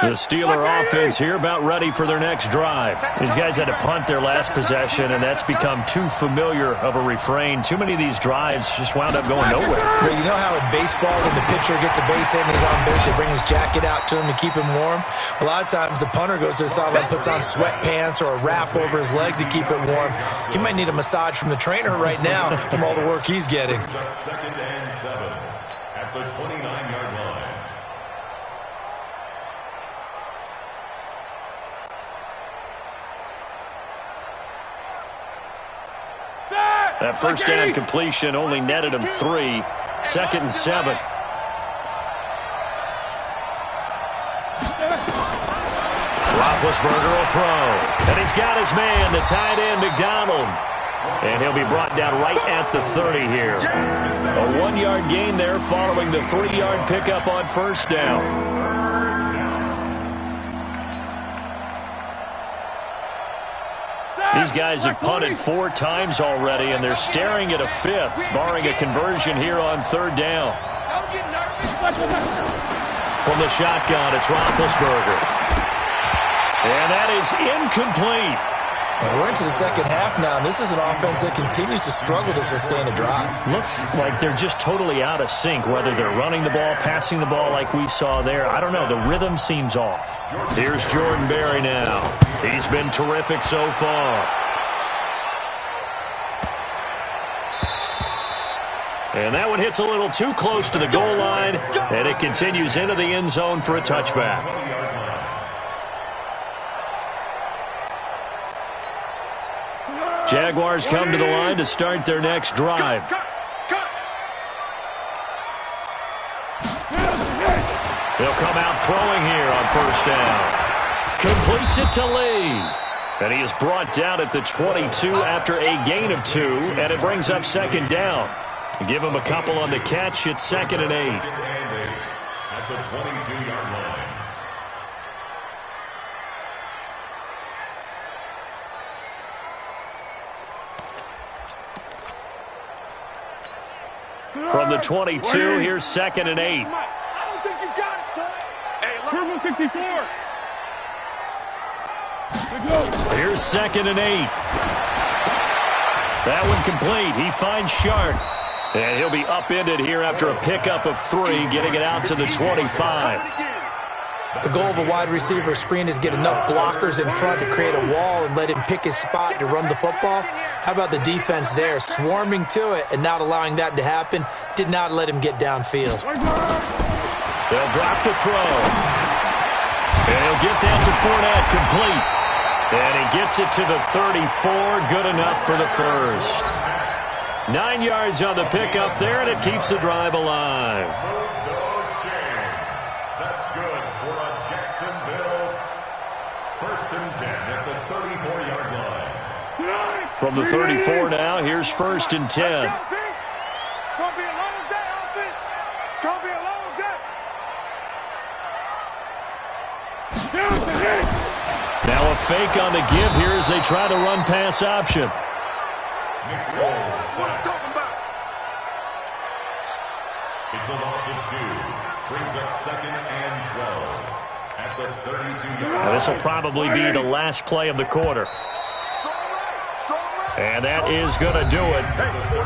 The Steeler offense here about ready for their next drive. These guys had to punt their last possession, and that's become too familiar of a refrain. Too many of these drives just wound up going nowhere. Well, you know how in baseball, when the pitcher gets a base hit and he's on base, they bring his jacket out to him to keep him warm? A lot of times the punter goes to the sideline, puts on sweatpants or a wrap over his leg to keep it warm. He might need a massage from the trainer right now from all the work he's getting. 2nd and 7 at the 29-yard line. That first down completion only netted him 3. 2nd and 7. Roethlisberger will throw. And he's got his man, the tight end, McDonald. And he'll be brought down right at the 30 here. A 1-yard gain there following the 3-yard pickup on first down. These guys have punted 4 times already, and they're staring at a 5th, barring a conversion here on 3rd down. From the shotgun, it's Roethlisberger. And that is incomplete. And we're into the second half now, and this is an offense that continues to struggle to sustain a drive. Looks like they're just totally out of sync, whether they're running the ball, passing the ball like we saw there. I don't know. The rhythm seems off. Here's Jordan Berry now. He's been terrific so far. And that one hits a little too close to the goal line, and it continues into the end zone for a touchback. Jaguars come to the line to start their next drive. They'll come out throwing here on first down. Completes it to Lee. And he is brought down at the 22 after a gain of 2, and it brings up 2nd down. Give him a couple on the catch. It's 2nd and 8. At the 22-yard line. From the 22, here's 2nd and 8. I don't think you got it, son. Hey, Turbo 64. Here's 2nd and 8. That one complete. He finds Sharp. And he'll be upended here after a pickup of 3, getting it out to the 25. The goal of a wide receiver screen is get enough blockers in front to create a wall and let him pick his spot to run the football. How about the defense there, swarming to it and not allowing that to happen? Did not let him get downfield. They'll drop the throw. And he'll get that to Fournette, complete. And he gets it to the 34. Good enough for the first. 9 yards on the pickup there, and it keeps the drive alive. Those chains. That's good for a Jacksonville 1st and 10 at the 34-yard line. From the 34 now, here's 1st and 10. Let's go, team. It's going to be a long day, offense. It's going to be a long day. Now a fake on the give here as they try the run-pass option. What I'm talking about. It's a loss of 2. Brings up 2nd and 12 at the 32-yard line. This will probably be the last play of the quarter. And that is going to do it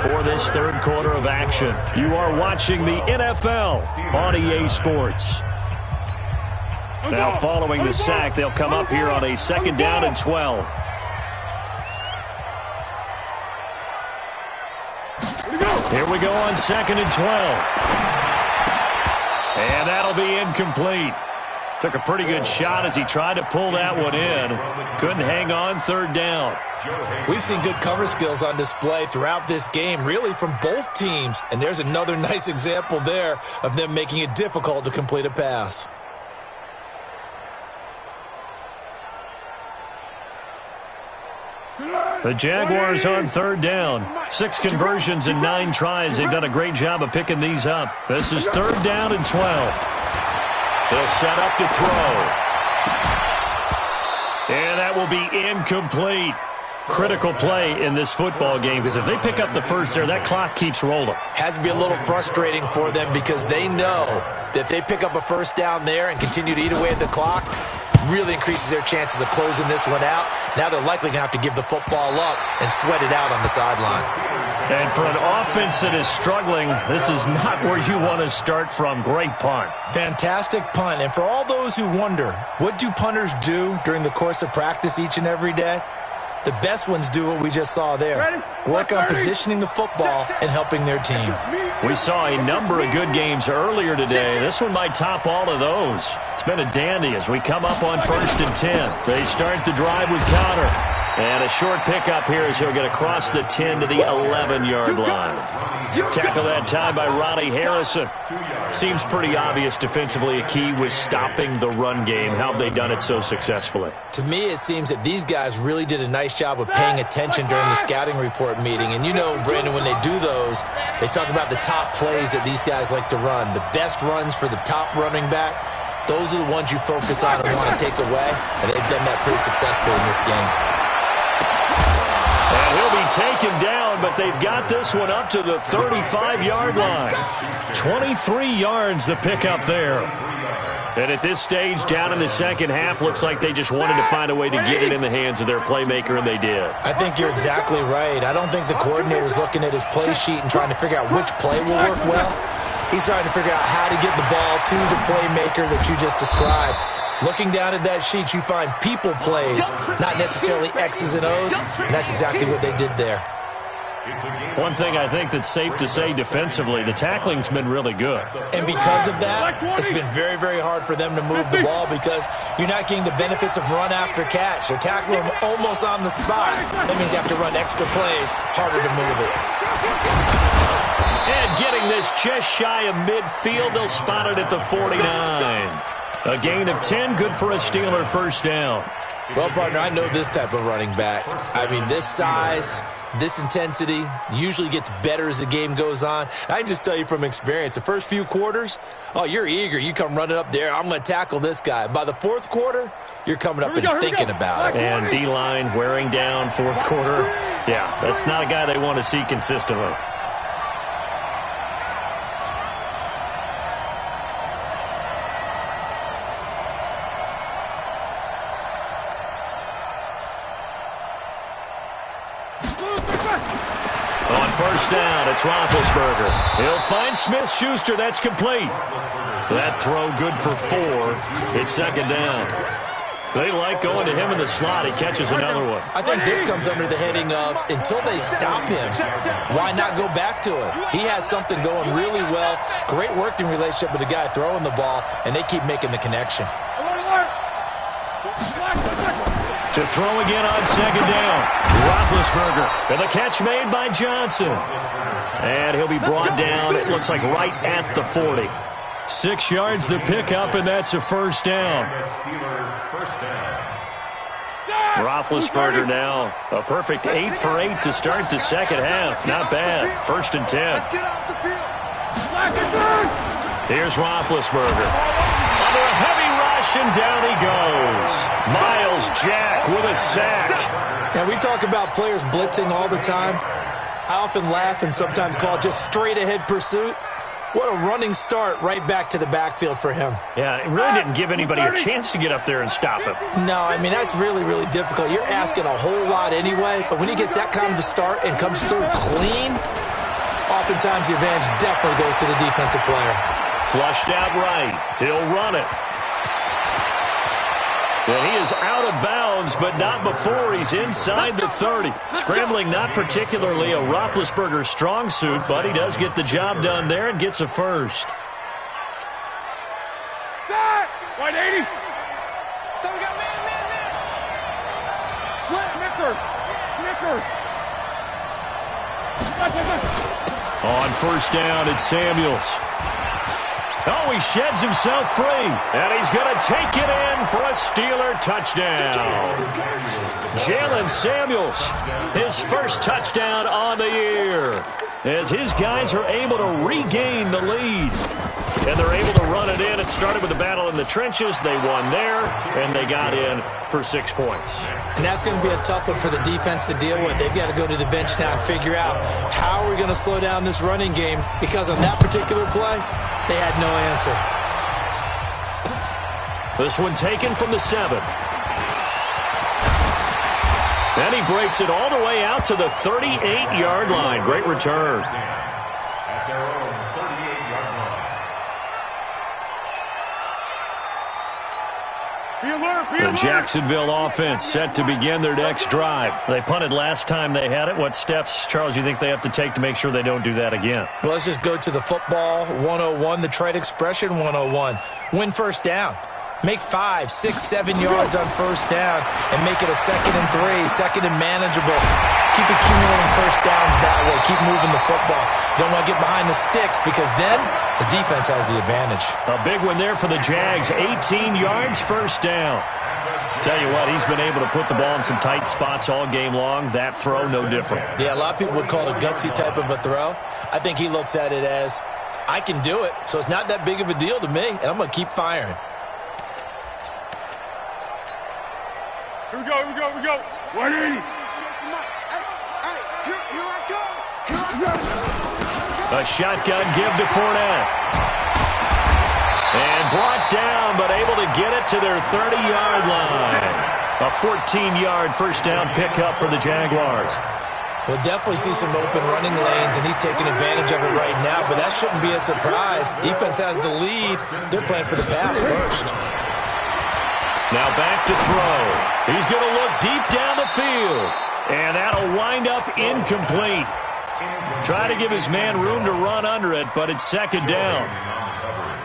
for this third quarter of action. You are watching the NFL on EA Sports. Now following the sack, they'll come up here on a 2nd down and 12. Here we go on 2nd and 12. And that'll be incomplete. Took a pretty good shot as he tried to pull that one in. Couldn't hang on 3rd down. We've seen good cover skills on display throughout this game, really from both teams. And there's another nice example there of them making it difficult to complete a pass. The Jaguars on 3rd down. 6 conversions and 9 tries. They've done a great job of picking these up. This is 3rd down and 12. They'll set up to throw. And that will be incomplete. Critical play in this football game because if they pick up the first there, that clock keeps rolling. Has to be a little frustrating for them because they know that if they pick up a first down there and continue to eat away at the clock, really increases their chances of closing this one out. Now they're likely going to have to give the football up and sweat it out on the sideline. And for an offense that is struggling, this is not where you want to start from. Great punt. Fantastic punt. And for all those who wonder, what do punters do during the course of practice each and every day? The best ones do what we just saw there. Work on positioning the football and helping their team. We saw a number of good games earlier today. This one might top all of those. It's been a dandy as we come up on 1st and 10. They start the drive with Connor. And a short pickup here as he'll get across the 10 to the 11-yard line. Tackle that time by Ronnie Harrison. Seems pretty obvious defensively a key was stopping the run game. How have they done it so successfully? To me, it seems that these guys really did a nice job of paying attention during the scouting report meeting. And you know, Brandon, when they do those, they talk about the top plays that these guys like to run. The best runs for the top running back, those are the ones you focus on and want to take away. And they've done that pretty successfully in this game. And he'll be taken down, but they've got this one up to the 35-yard line. 23 yards the pickup there. And at this stage, down in the second half, looks like they just wanted to find a way to get it in the hands of their playmaker, and they did. I think you're exactly right. I don't think the coordinator's looking at his play sheet and trying to figure out which play will work well. He's trying to figure out how to get the ball to the playmaker that you just described. Looking down at that sheet, you find people plays, not necessarily X's and O's, and that's exactly what they did there. One thing I think that's safe to say defensively, the tackling's been really good. And because of that, it's been very, very hard for them to move the ball because you're not getting the benefits of run after catch. They're tackling them almost on the spot. That means you have to run extra plays, harder to move it. And getting this just shy of midfield, they'll spot it at the 49. A gain of 10, good for a Steeler first down. Well, partner, I know this type of running back. I mean, this size, this intensity usually gets better as the game goes on. I can just tell you from experience, the first few quarters, oh, you're eager. You come running up there, I'm going to tackle this guy. By the fourth quarter, you're coming up and thinking about it. And D-line wearing down fourth quarter. Yeah, that's not a guy they want to see consistently. On first down, it's Roethlisberger. He'll find Smith-Schuster. That's complete. That throw good for 4. It's second down. They like going to him in the slot. He catches another one. I think this comes under the heading of until they stop him, why not go back to it? He has something going really well. Great working relationship with the guy throwing the ball, and they keep making the connection. To throw again on second down. Roethlisberger. And the catch made by Johnson. And he'll be brought down, it looks like, right at the 40. 6 yards the pickup, and that's a first down. Roethlisberger now a perfect 8 for 8 to start the second half. Not bad. 1st and 10. Let's get off the field. Here's Roethlisberger. Under a heavy rush, and down he goes. Miles Jack with a sack. And we talk about players blitzing all the time. I often laugh and sometimes call it just straight-ahead pursuit. What a running start right back to the backfield for him. Yeah, it really didn't give anybody a chance to get up there and stop him. No, I mean, that's really, really difficult. You're asking a whole lot anyway, but when he gets that kind of a start and comes through clean, oftentimes the advantage definitely goes to the defensive player. Flushed out right. He'll run it. And he is out of bounds, but not before he's inside the 30. Scrambling not particularly a Roethlisberger strong suit, but he does get the job done there and gets a first. White 80. So we got man. Slam. Snicker. On first down, it's Samuels. Oh, he sheds himself free. And he's going to take it in for a Steeler touchdown. Jalen Samuels, his first touchdown on the year, as his guys are able to regain the lead. And they're able to run it in. It started with a battle in the trenches. They won there, and they got in for 6 points. And that's going to be a tough one for the defense to deal with. They've got to go to the bench now and figure out how are we going to slow down this running game, because on that particular play, they had no answer. This one taken from the 7. And he breaks it all the way out to the 38-yard line. Great return. At their own 38-yard line. The Jacksonville offense set to begin their next drive. They punted last time they had it. What steps, Charles, you think they have to take to make sure they don't do that again? Well, let's just go to the football 101, the trade expression 101. Win first down. Make 5, 6, 7 yards on first down and make it a 2nd and 3, 2nd and manageable. Keep accumulating first downs that way. Keep moving the football. You don't want to get behind the sticks, because then the defense has the advantage. A big one there for the Jags. 18 yards, first down. Tell you what, he's been able to put the ball in some tight spots all game long. That throw, no different. Yeah, a lot of people would call it a gutsy type of a throw. I think he looks at it as, I can do it, so it's not that big of a deal to me, and I'm going to keep firing. Here we go. 180. Here I come. A shotgun give to Fournette. And brought down, but able to get it to their 30-yard line. A 14-yard first down pickup for the Jaguars. We'll definitely see some open running lanes, and he's taking advantage of it right now, but that shouldn't be a surprise. Defense has the lead. They're playing for the pass first. Now back to throw. He's going to look deep down the field. And that'll wind up incomplete. Try to give his man room to run under it, but it's 2nd down.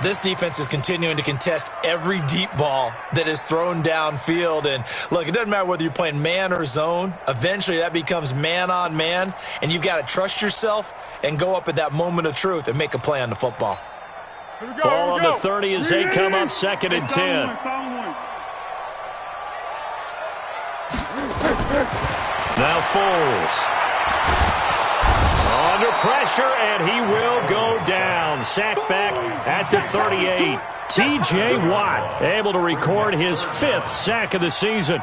This defense is continuing to contest every deep ball that is thrown downfield. And look, it doesn't matter whether you're playing man or zone. Eventually that becomes man on man, and you've got to trust yourself and go up at that moment of truth and make a play on the football. Ball on the 30 as they come up 2nd and 10. Now Foles. Under pressure, and he will go down. Sacked back at the 38. T.J. Watt able to record his 5th sack of the season.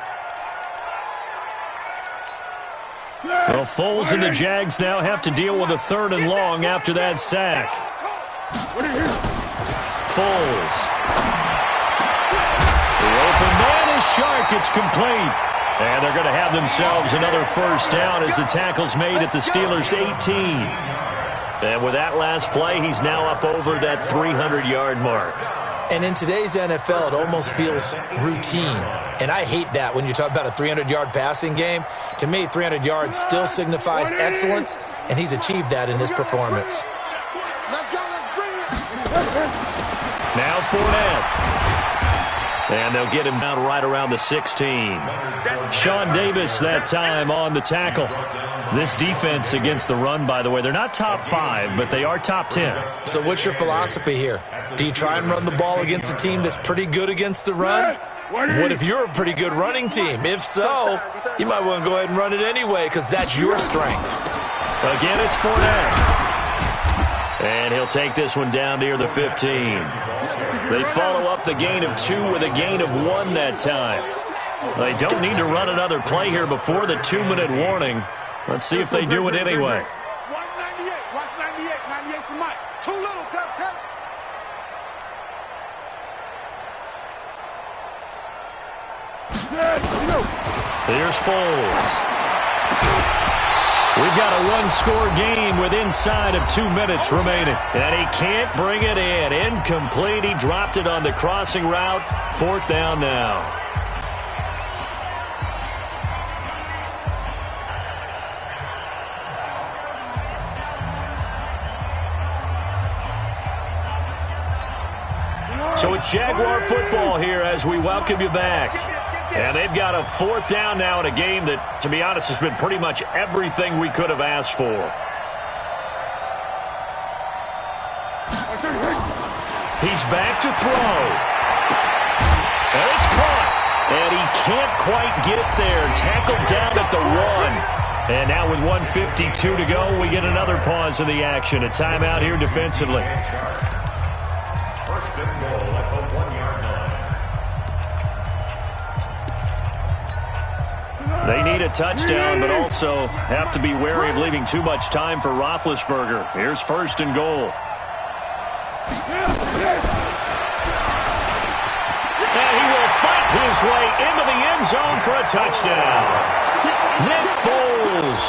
Well, Foles and the Jags now have to deal with a 3rd and long after that sack. Foles. The open man is Shark. It's complete. And they're going to have themselves another first down as the tackle's made at the Steelers' 18. And with that last play, he's now up over that 300-yard mark. And in today's NFL, it almost feels routine. And I hate that when you talk about a 300-yard passing game. To me, 300 yards still signifies excellence, and he's achieved that in this performance. Let's go, let's bring it. Now Fournette. And they'll get him down right around the 16. Sean Davis that time on the tackle. This defense against the run, by the way, they're not top 5, but they are top 10. So what's your philosophy here? Do you try and run the ball against a team that's pretty good against the run? What if you're a pretty good running team? If so, you might want to go ahead and run it anyway because that's your strength. Again, it's Fournette. And he'll take this one down near the 15. They follow up the gain of 2 with a gain of 1 that time. They don't need to run another play here before the 2-minute warning. Let's see if they do it anyway. Watch 98. Watch 98. 98's the mic. Too little, cut. Here's Foles. We've got a one-score game with inside of 2 minutes remaining. And he can't bring it in. Incomplete. He dropped it on the crossing route. 4th down now. So it's Jaguar football here as we welcome you back. And they've got a 4th down now in a game that, to be honest, has been pretty much everything we could have asked for. He's back to throw. And it's caught. And he can't quite get it there. Tackled down at the 1. And now with 1:52 to go, we get another pause in the action. A timeout here defensively. First and goal at the 1-yard line. They need a touchdown, but also have to be wary of leaving too much time for Roethlisberger. Here's 1st and goal. And he will fight his way into the end zone for a touchdown. Nick Foles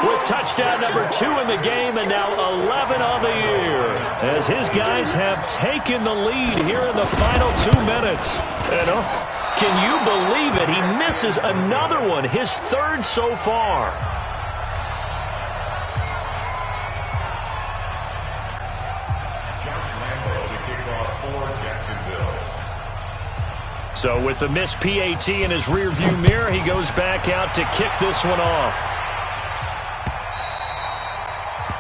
with touchdown number 2 in the game and now 11 on the year as his guys have taken the lead here in the final 2 minutes. And can you believe it? He misses another one, his 3rd so far. Josh Lambo to kick off for Jacksonville. So with the missed PAT in his rearview mirror, he goes back out to kick this one off.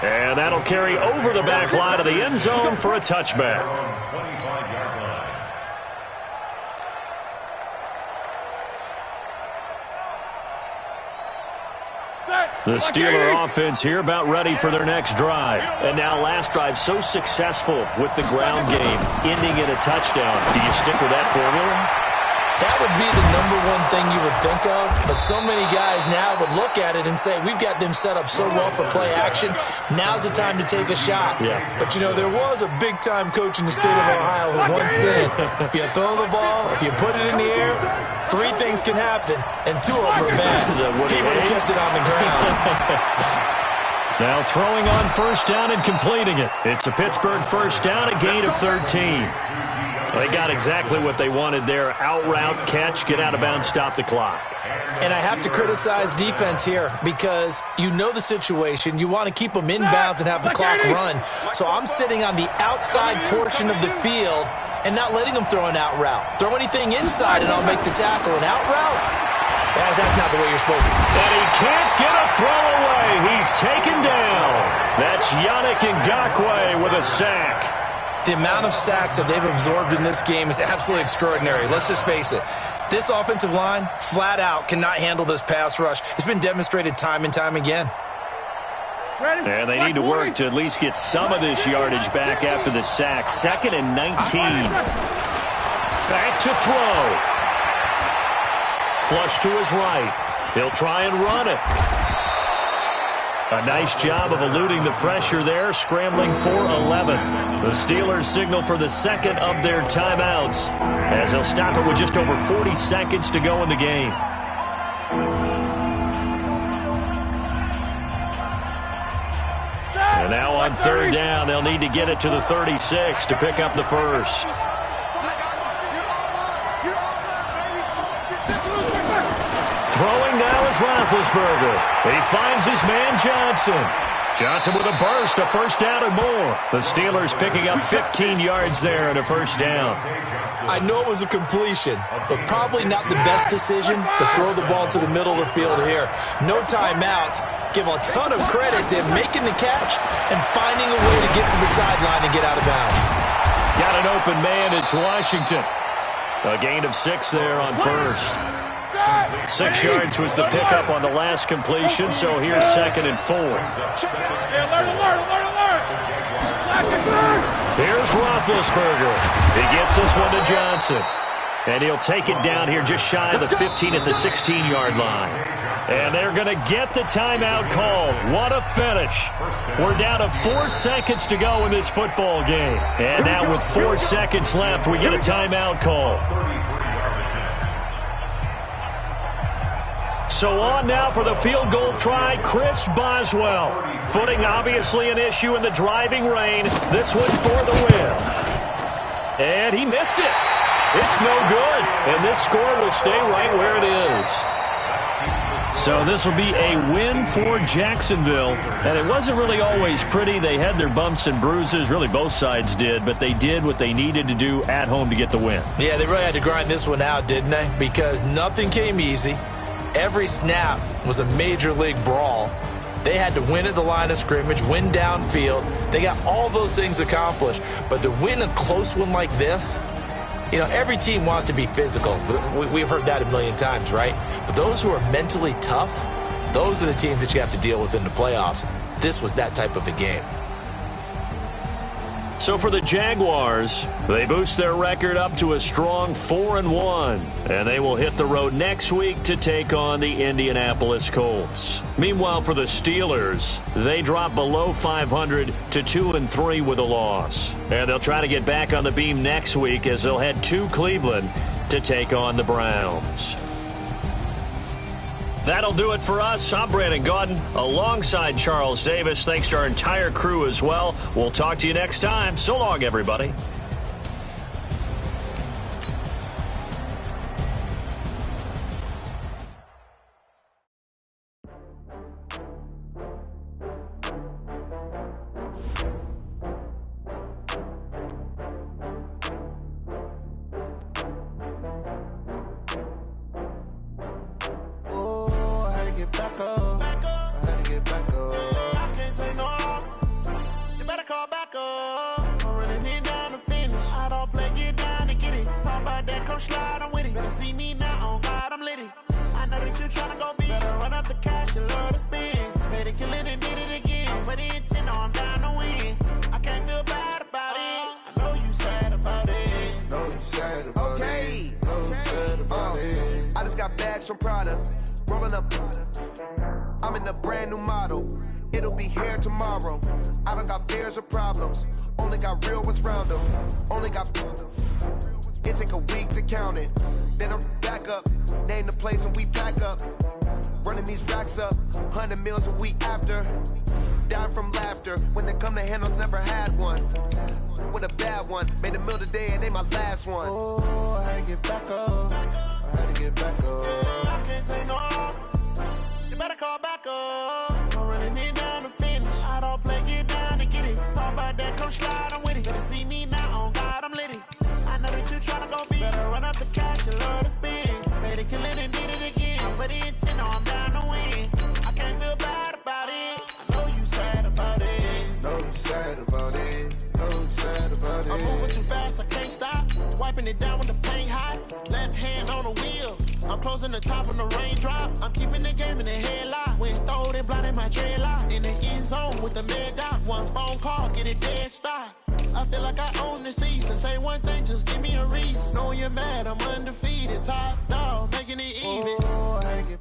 And that'll carry over the back line of the end zone for a touchback. 25-yard line. The Steeler offense here about ready for their next drive. And now last drive so successful with the ground game, ending in a touchdown. Do you stick with that formula? That would be the #1 thing you would think of, but so many guys now would look at it and say, we've got them set up so well for play action, now's the time to take a shot. Yeah. But, you know, there was a big-time coach in the state of Ohio who once said, if you throw the ball, if you put it in the air, 3 things can happen, and 2 of them are bad. He would have kissed it on the ground. Now throwing on 1st down and completing it. It's a Pittsburgh 1st down, a gain of 13. They got exactly what they wanted there. Out route, catch, get out of bounds, stop the clock. And I have to criticize defense here because you know the situation. You want to keep them inbounds and have the clock run. So I'm sitting on the outside portion of the field and not letting them throw an out route. Throw anything inside and I'll make the tackle. An out route? That's not the way you're supposed to. And he can't get a throw away. He's taken down. That's Yannick Ngakoue with a sack. The amount of sacks that they've absorbed in this game is absolutely extraordinary. Let's just face it. This offensive line, flat out, cannot handle this pass rush. It's been demonstrated time and time again. And they need to work to at least get some of this yardage back after the sack. 2nd and 19. Back to throw. Flush to his right. He'll try and run it. A nice job of eluding the pressure there, scrambling for 11. The Steelers signal for the 2nd of their timeouts as they'll stop it with just over 40 seconds to go in the game. And now on 3rd down, they'll need to get it to the 36 to pick up the 1st. Throwing now is Roethlisberger. He finds his man Johnson. Johnson with a burst, a first down and more. The Steelers picking up 15 yards there and a first down. I know it was a completion, but probably not the best decision to throw the ball to the middle of the field here. No timeouts. Give a ton of credit to him making the catch and finding a way to get to the sideline and get out of bounds. Got an open man. It's Washington. A gain of 6 there on first. 6 yards was the pickup on the last completion, so here's 2nd and 4. Here's Roethlisberger. He gets this one to Johnson. And he'll take it down here just shy of the 15 at the 16-yard line. And they're going to get the timeout called. What a finish. We're down to 4 seconds to go in this football game. And now with 4 seconds left, we get a timeout call. So on now for the field goal try, Chris Boswell. Footing obviously an issue in the driving rain. This one for the win. And he missed it. It's no good. And this score will stay right where it is. So this will be a win for Jacksonville. And it wasn't really always pretty. They had their bumps and bruises. Really both sides did. But they did what they needed to do at home to get the win. Yeah, they really had to grind this one out, didn't they? Because nothing came easy. Every snap was a major league brawl. They had to win at the line of scrimmage, win downfield. They got all those things accomplished. But to win a close one like this, you know, every team wants to be physical. We've heard that a million times, right? But those who are mentally tough, those are the teams that you have to deal with in the playoffs. This was that type of a game. So for the Jaguars, they boost their record up to a strong 4-1, and they will hit the road next week to take on the Indianapolis Colts. Meanwhile, for the Steelers, they drop below 500 to 2-3 with a loss, and they'll try to get back on the beam next week as they'll head to Cleveland to take on the Browns. That'll do it for us. I'm Brandon Gaudin alongside Charles Davis. Thanks to our entire crew as well. We'll talk to you next time. So long, everybody. From Prada, rolling up. I'm in a brand new model. It'll be here tomorrow. I don't got fears or problems. Only got real ones round them. Only got. It take a week to count it. Then I'm back up. Name the place and we pack up. Running these racks up. 100 meals a week after. Dying from laughter. When they come to handles, never had one. With a bad one. Made a meal today and they my last one. Oh, I had to get back up. I had to get back up. I can't take no off. You better call back up. I'm running it down to finish. I don't play, get down and get it. Talk about that, come slide, I'm with it. Better see me now, on God, I'm litty. I know that you tryna go be. Better run up the cash, you love to spin. Made it, kill it, and did it again. But the intent, no, I'm down to win. I can't feel bad about it. I know you sad about it. No, you sad about it. No, you sad about it. I'm moving too fast, I can't stop. Wiping it down with the paint hot. Left hand on the wheel. I'm closing the top on the raindrop. I'm keeping the game in the headlock. When throwed and blinded my dreadlock. In the end zone with the mad dot. One phone call, get it dead stop. I feel like I own the season. Say one thing, just give me a reason. Knowing you're mad, I'm undefeated. Top dog, making it even. Oh, I get